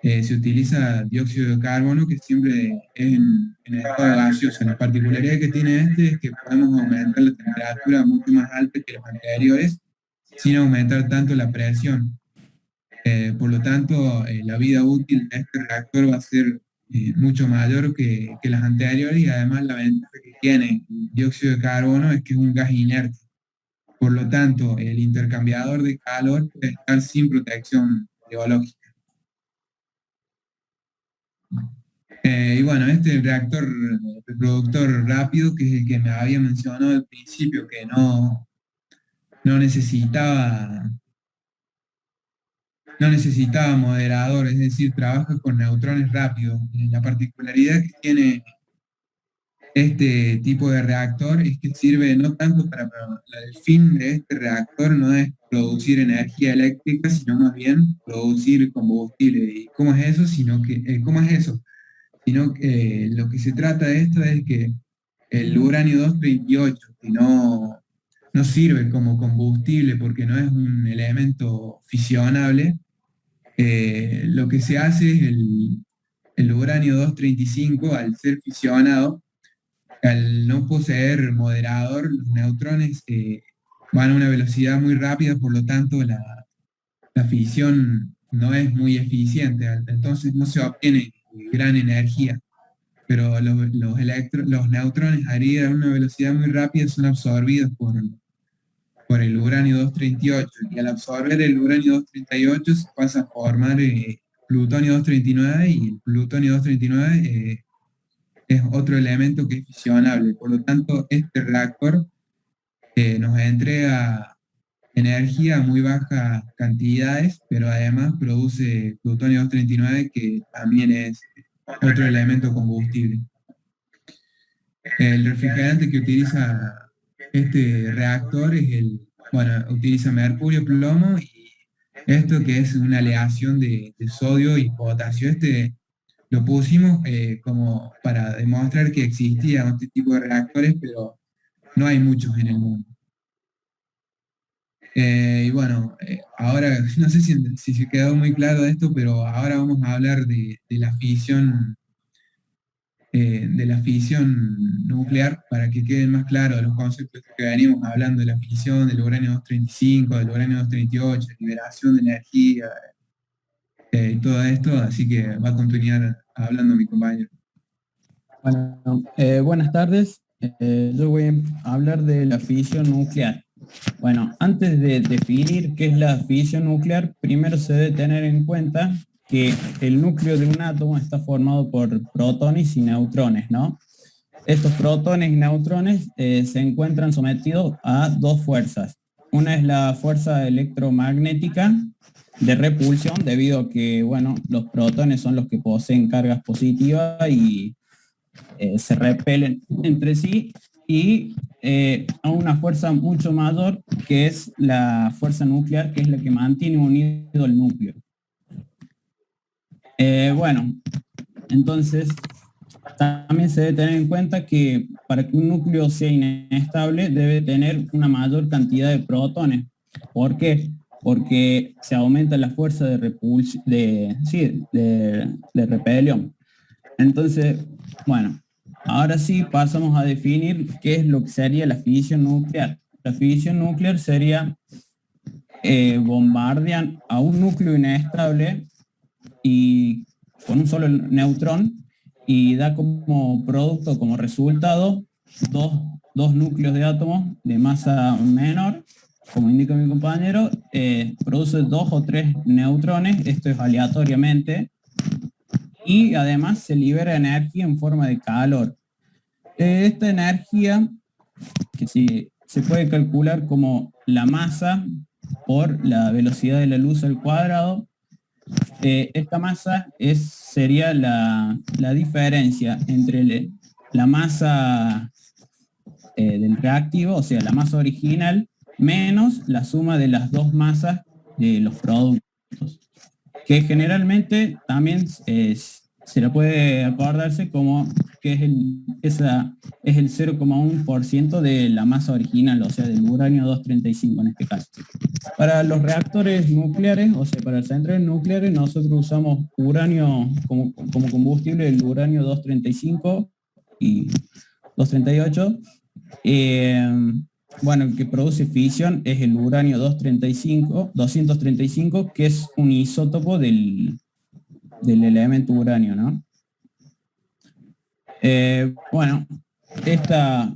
Speaker 4: se utiliza dióxido de carbono, que siempre es en estado gaseoso. La particularidad que tiene este es que podemos aumentar la temperatura mucho más alta que los anteriores, sin aumentar tanto la presión. Por lo tanto, la vida útil de este reactor va a ser mucho mayor que las anteriores, y además la ventaja que tiene el dióxido de carbono es que es un gas inerte. Por lo tanto, el intercambiador de calor puede estar sin protección biológica. Y bueno, este reactor reproductor rápido, que es el que me había mencionado al principio, que no necesitaba moderador, es decir, trabaja con neutrones rápidos. La particularidad que tiene este tipo de reactor es que sirve no tanto el fin de este reactor no es producir energía eléctrica, sino más bien producir combustible. ¿Y cómo es eso? ¿Cómo es eso? Sino que lo que se trata de esto es que el uranio 238, que no sirve como combustible porque no es un elemento fisionable, lo que se hace es el uranio 235, al ser fisionado, al no poseer moderador, los neutrones van a una velocidad muy rápida, por lo tanto la fisión no es muy eficiente, entonces no se obtiene gran energía. Pero los neutrones, al ir a una velocidad muy rápida, son absorbidos por el uranio 238, y al absorber el uranio 238 se pasa a formar plutonio 239, y el plutonio 239 es otro elemento que es fisionable. Por lo tanto, este reactor nos entrega energía a muy bajas cantidades, pero además produce plutonio 239, que también es otro elemento combustible. El refrigerante que utiliza este reactor utiliza mercurio, plomo, y esto que es una aleación de sodio y potasio. Lo pusimos como para demostrar que existía este tipo de reactores, pero no hay muchos en el mundo. Y bueno, ahora no sé si se quedó muy claro esto, pero ahora vamos a hablar de la fisión nuclear, para que queden más claros los conceptos que venimos hablando de la fisión, del uranio 235, del uranio 238, liberación de energía, y todo esto, así que va a continuar hablando mi compañero.
Speaker 7: Bueno, buenas tardes. Yo voy a hablar de la fisión nuclear. Bueno, antes de definir qué es la fisión nuclear, primero se debe tener en cuenta que el núcleo de un átomo está formado por protones y neutrones, ¿no? Estos protones y neutrones se encuentran sometidos a dos fuerzas. Una es la fuerza electromagnética de repulsión, debido a que, bueno, los protones son los que poseen cargas positivas y se repelen entre sí, y a una fuerza mucho mayor, que es la fuerza nuclear, que es la que mantiene unido el núcleo. Bueno, entonces también se debe tener en cuenta que para que un núcleo sea inestable debe tener una mayor cantidad de protones. ¿Por qué? Porque se aumenta la fuerza de repulsión, de repelión. Entonces, bueno, ahora sí pasamos a definir qué es lo que sería la fisión nuclear. La fisión nuclear sería bombardear a un núcleo inestable y con un solo neutrón, y da como producto, como resultado, dos núcleos de átomos de masa menor, como indica mi compañero, produce 2 o 3 neutrones, esto es aleatoriamente, y además se libera energía en forma de calor. Esta energía, que se puede calcular como la masa por la velocidad de la luz al cuadrado. Esta masa sería la diferencia entre la masa del reactivo, o sea, la masa original, menos la suma de las dos masas de los productos, que generalmente también se la puede acordarse como que es el 0,1% de la masa original, o sea, del uranio 235 en este caso. Para los reactores nucleares, o sea, para las centrales nucleares, nosotros usamos uranio como combustible, el uranio 235 y 238. Bueno, el que produce fisión es el uranio 235, que es un isótopo del elemento uranio, ¿no? Bueno, esta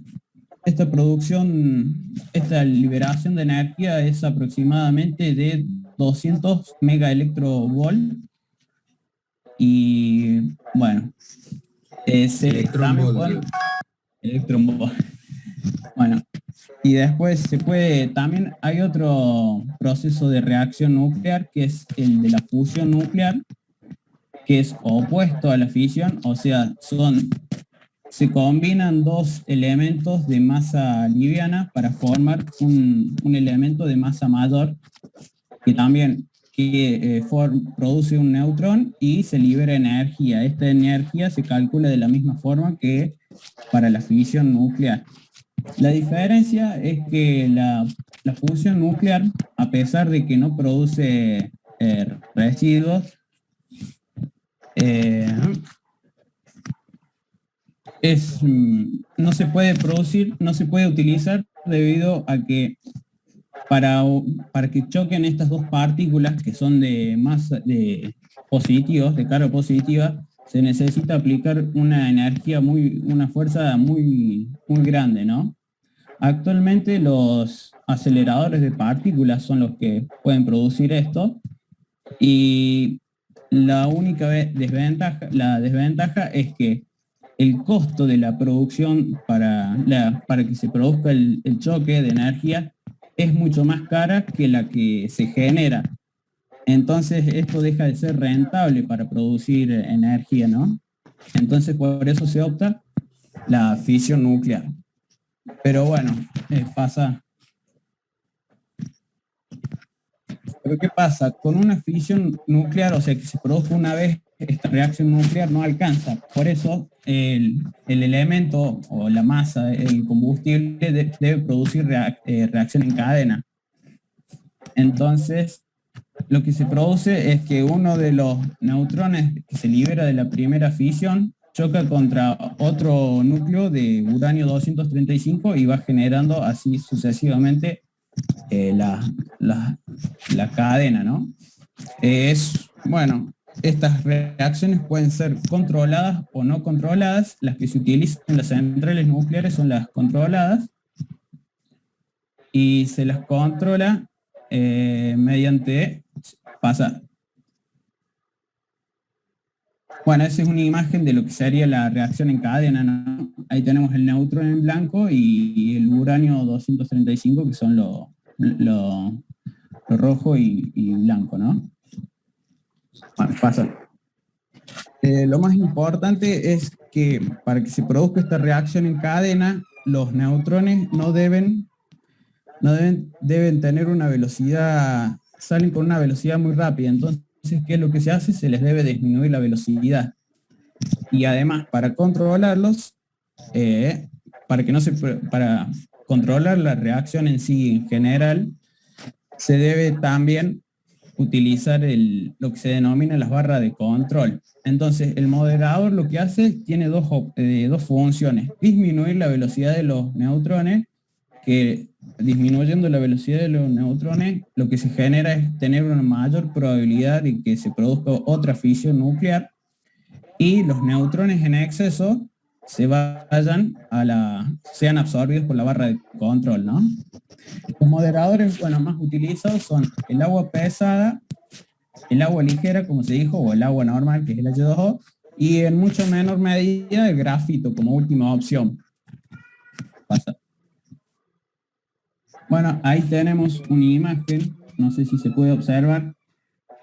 Speaker 7: producción, esta liberación de energía es aproximadamente de 200 megaelectrovolt y bueno, electronvolt. Bueno, y después también hay otro proceso de reacción nuclear que es el de la fusión nuclear, que es opuesto a la fisión, o sea, se combinan dos elementos de masa liviana para formar un elemento de masa mayor que también produce un neutrón y se libera energía. Esta energía se calcula de la misma forma que para la fisión nuclear. La diferencia es que la fusión nuclear, a pesar de que no produce residuos, no se puede utilizar debido a que para que choquen estas dos partículas que son de carga positiva, se necesita aplicar una fuerza muy grande, ¿no? Actualmente los aceleradores de partículas son los que pueden producir esto, y la única desventaja es que el costo de la producción para que se produzca el choque de energía es mucho más cara que la que se genera. Entonces esto deja de ser rentable para producir energía, ¿no? Entonces por eso se opta la fisión nuclear. Pero bueno, pasa. Pero ¿qué pasa? Con una fisión nuclear, o sea, que se produzca una vez, esta reacción nuclear no alcanza. Por eso el elemento o la masa, el combustible, debe producir reacción en cadena. Entonces, lo que se produce es que uno de los neutrones que se libera de la primera fisión choca contra otro núcleo de uranio 235 y va generando así sucesivamente la cadena, ¿no? Bueno, estas reacciones pueden ser controladas o no controladas. Las que se utilizan en las centrales nucleares son las controladas, y se las controla mediante Bueno, esa es una imagen de lo que sería la reacción en cadena, ¿no? Ahí tenemos el neutrón en blanco y el uranio 235, que son lo rojo y blanco, ¿no? Bueno, pasa. Lo más importante es que para que se produzca esta reacción en cadena, los neutrones deben tener una velocidad, salen con una velocidad muy rápida. Entonces, ¿qué es lo que se hace? Se les debe disminuir la velocidad. Y además, para controlarlos, para controlar la reacción en sí en general, se debe también utilizar lo que se denomina las barras de control. Entonces, el moderador lo que hace tiene dos funciones: disminuir la velocidad de los neutrones, que disminuyendo la velocidad de los neutrones, lo que se genera es tener una mayor probabilidad de que se produzca otra fisión nuclear, y los neutrones en exceso sean absorbidos por la barra de control, ¿no? Los moderadores, bueno, más utilizados son el agua pesada, el agua ligera, como se dijo, o el agua normal, que es el H2O, y en mucho menor medida el grafito como última opción. Pasa. Bueno, ahí tenemos una imagen, no sé si se puede observar,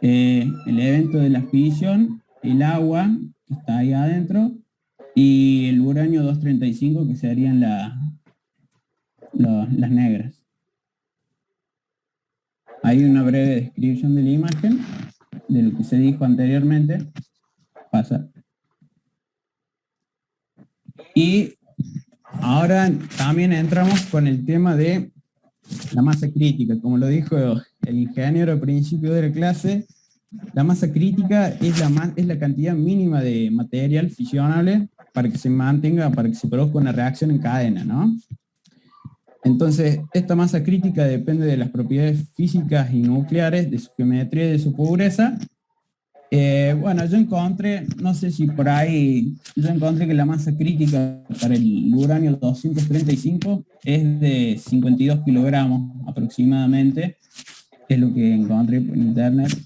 Speaker 7: el evento de la fisión, el agua que está ahí adentro y el uranio 235 que serían las negras. Hay una breve descripción de la imagen, de lo que se dijo anteriormente. Pasa. Y ahora también entramos con el tema de la masa crítica. Como lo dijo el ingeniero al principio de la clase, la masa crítica es la cantidad mínima de material fisionable para que se mantenga, para que se produzca una reacción en cadena, ¿no? Entonces, esta masa crítica depende de las propiedades físicas y nucleares, de su geometría y de su pureza. Bueno, yo encontré, no sé si por ahí, yo encontré que la masa crítica para el uranio 235 es de 52 kilogramos aproximadamente, es lo que encontré en internet.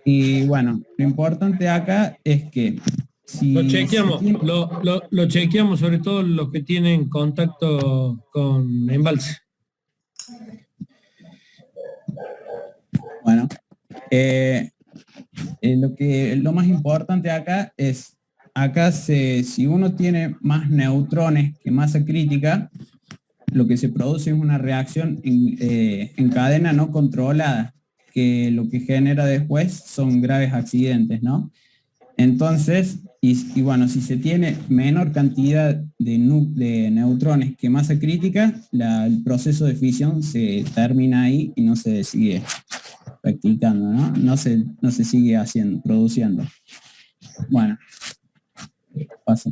Speaker 7: Y bueno, lo importante acá es que si
Speaker 1: lo chequeamos, lo chequeamos sobre todo los que tienen contacto con embalse.
Speaker 7: Bueno, lo más importante acá es, si uno tiene más neutrones que masa crítica, lo que se produce es una reacción en cadena no controlada, que lo que genera después son graves accidentes, ¿no? Entonces, y bueno, si se tiene menor cantidad de neutrones que masa crítica, el proceso de fisión se termina ahí y no se sigue practicando, ¿no? No se sigue produciendo. Bueno, pasa.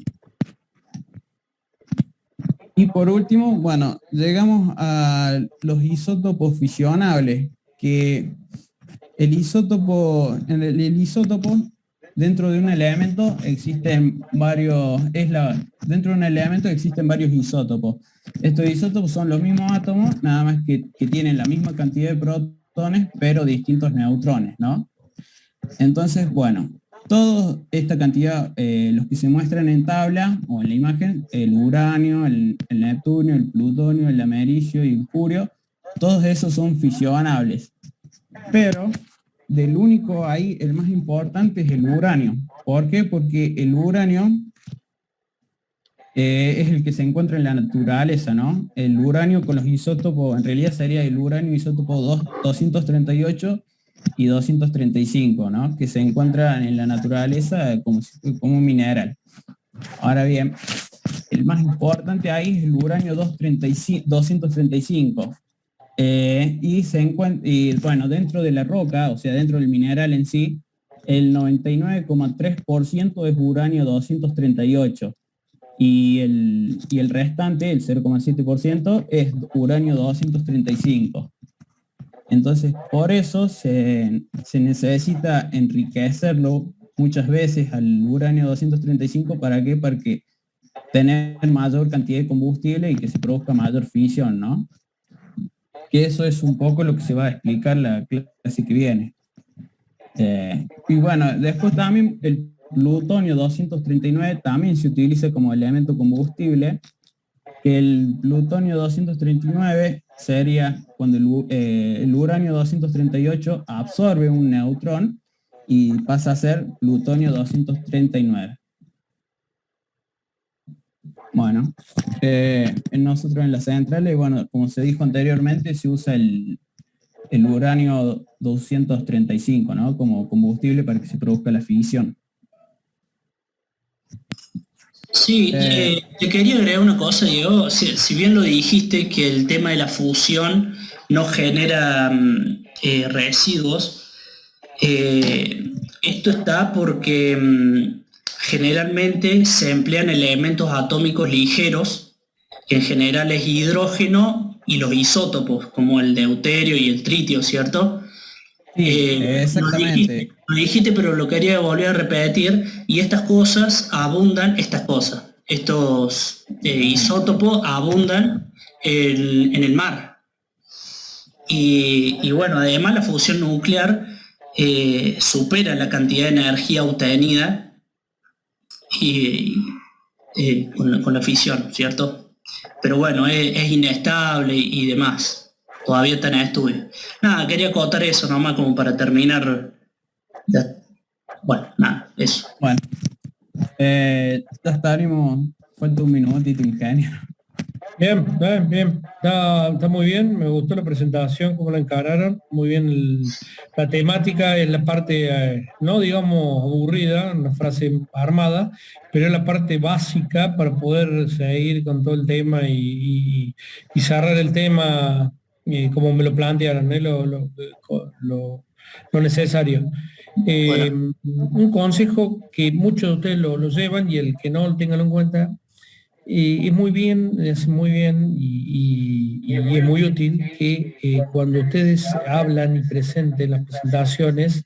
Speaker 7: Y por último, bueno, llegamos a los isótopos fisionables, que el isótopo, dentro de un elemento existen varios isótopos. Estos isótopos son los mismos átomos, nada más que tienen la misma cantidad de protones, pero distintos neutrones, ¿no? Entonces, bueno, toda esta cantidad, los que se muestran en tabla o en la imagen, el uranio, el neptunio, el plutonio, el americio y el curio, todos esos son fisionables. Pero del único ahí, el más importante es el uranio. ¿Por qué? Porque el uranio es el que se encuentra en la naturaleza, ¿no? El uranio con los isótopos, en realidad sería el uranio isótopo 238 y 235, ¿no? Que se encuentran en la naturaleza como un mineral. Ahora bien, el más importante ahí es el uranio 235. Bueno, dentro de la roca, o sea, dentro del mineral en sí, el 99,3% es uranio 238 y el restante, el 0,7%, es uranio 235. Entonces, por eso se necesita enriquecerlo muchas veces al uranio 235. ¿Para qué? Para que tener mayor cantidad de combustible y que se produzca mayor fisión, ¿no? Que eso es un poco lo que se va a explicar la clase que viene. Y bueno, después también el plutonio 239 también se utiliza como elemento combustible, que el plutonio 239 sería cuando el uranio 238 absorbe un neutrón y pasa a ser plutonio 239. Bueno, nosotros en las centrales, bueno, como se dijo anteriormente, se usa el uranio 235, ¿no? Como combustible para que se produzca la fisión.
Speaker 3: Sí, te quería agregar una cosa, Diego. Si bien lo dijiste que el tema de la fusión no genera residuos, esto está porque generalmente se emplean elementos atómicos ligeros, que en general es hidrógeno y los isótopos, como el deuterio y el tritio, ¿cierto?
Speaker 7: Sí, exactamente.
Speaker 3: Lo dijiste, pero lo quería volver a repetir, y estos isótopos abundan en el mar. Y bueno, además la fusión nuclear supera la cantidad de energía obtenida con la fisión, ¿cierto? Pero bueno, es inestable y demás. todavía está en estudio. Nada, quería acotar eso nomás como para terminar. Bueno, nada, eso.
Speaker 7: Bueno, ya estaríamos, falta un minutito, ingeniero.
Speaker 1: Bien, bien. Está muy bien, me gustó la presentación, cómo la encararon. Muy bien, la temática es la parte, no digamos aburrida, una frase armada, pero es la parte básica para poder seguir con todo el tema y cerrar el tema como me lo plantearon, lo necesario. Un consejo que muchos de ustedes lo llevan y el que no lo tengan en cuenta, es muy bien, es muy bien y es muy útil que cuando ustedes hablan y presenten las presentaciones,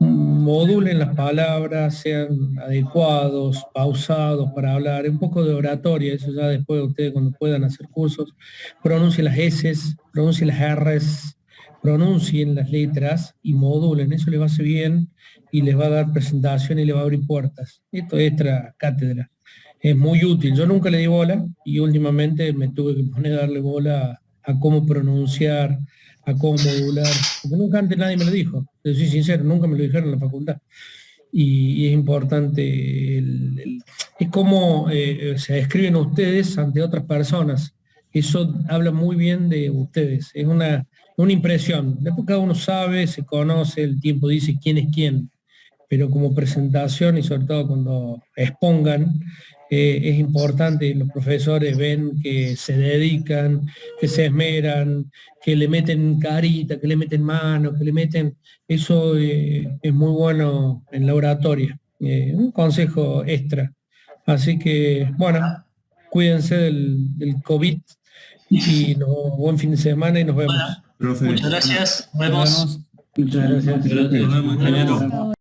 Speaker 1: modulen las palabras, sean adecuados, pausados para hablar, un poco de oratoria, eso ya después ustedes cuando puedan hacer cursos, pronuncien las S, pronuncien las Rs, pronuncien las letras y modulen, eso les va a hacer bien y les va a dar presentación y les va a abrir puertas. Esto es extra cátedra. Es muy útil. Yo nunca le di bola y últimamente me tuve que poner a darle bola a cómo pronunciar, a cómo modular, porque nunca antes nadie me lo dijo. Yo soy sincero, nunca me lo dijeron en la facultad. Y es importante, es como se escriben ustedes ante otras personas. Eso habla muy bien de ustedes. Es una impresión. Después cada uno sabe, se conoce, el tiempo dice quién es quién. Pero como presentación y sobre todo cuando expongan, es importante, los profesores ven que se dedican, que se esmeran, que le meten carita, que le meten mano, que le meten... Eso es muy bueno en la oratoria. Un consejo extra. Así que, bueno, cuídense del COVID y buen fin de semana y nos vemos.
Speaker 3: Bueno, muchas gracias. Nos vemos.
Speaker 7: Muchas gracias.
Speaker 2: Nos vemos, ingeniero.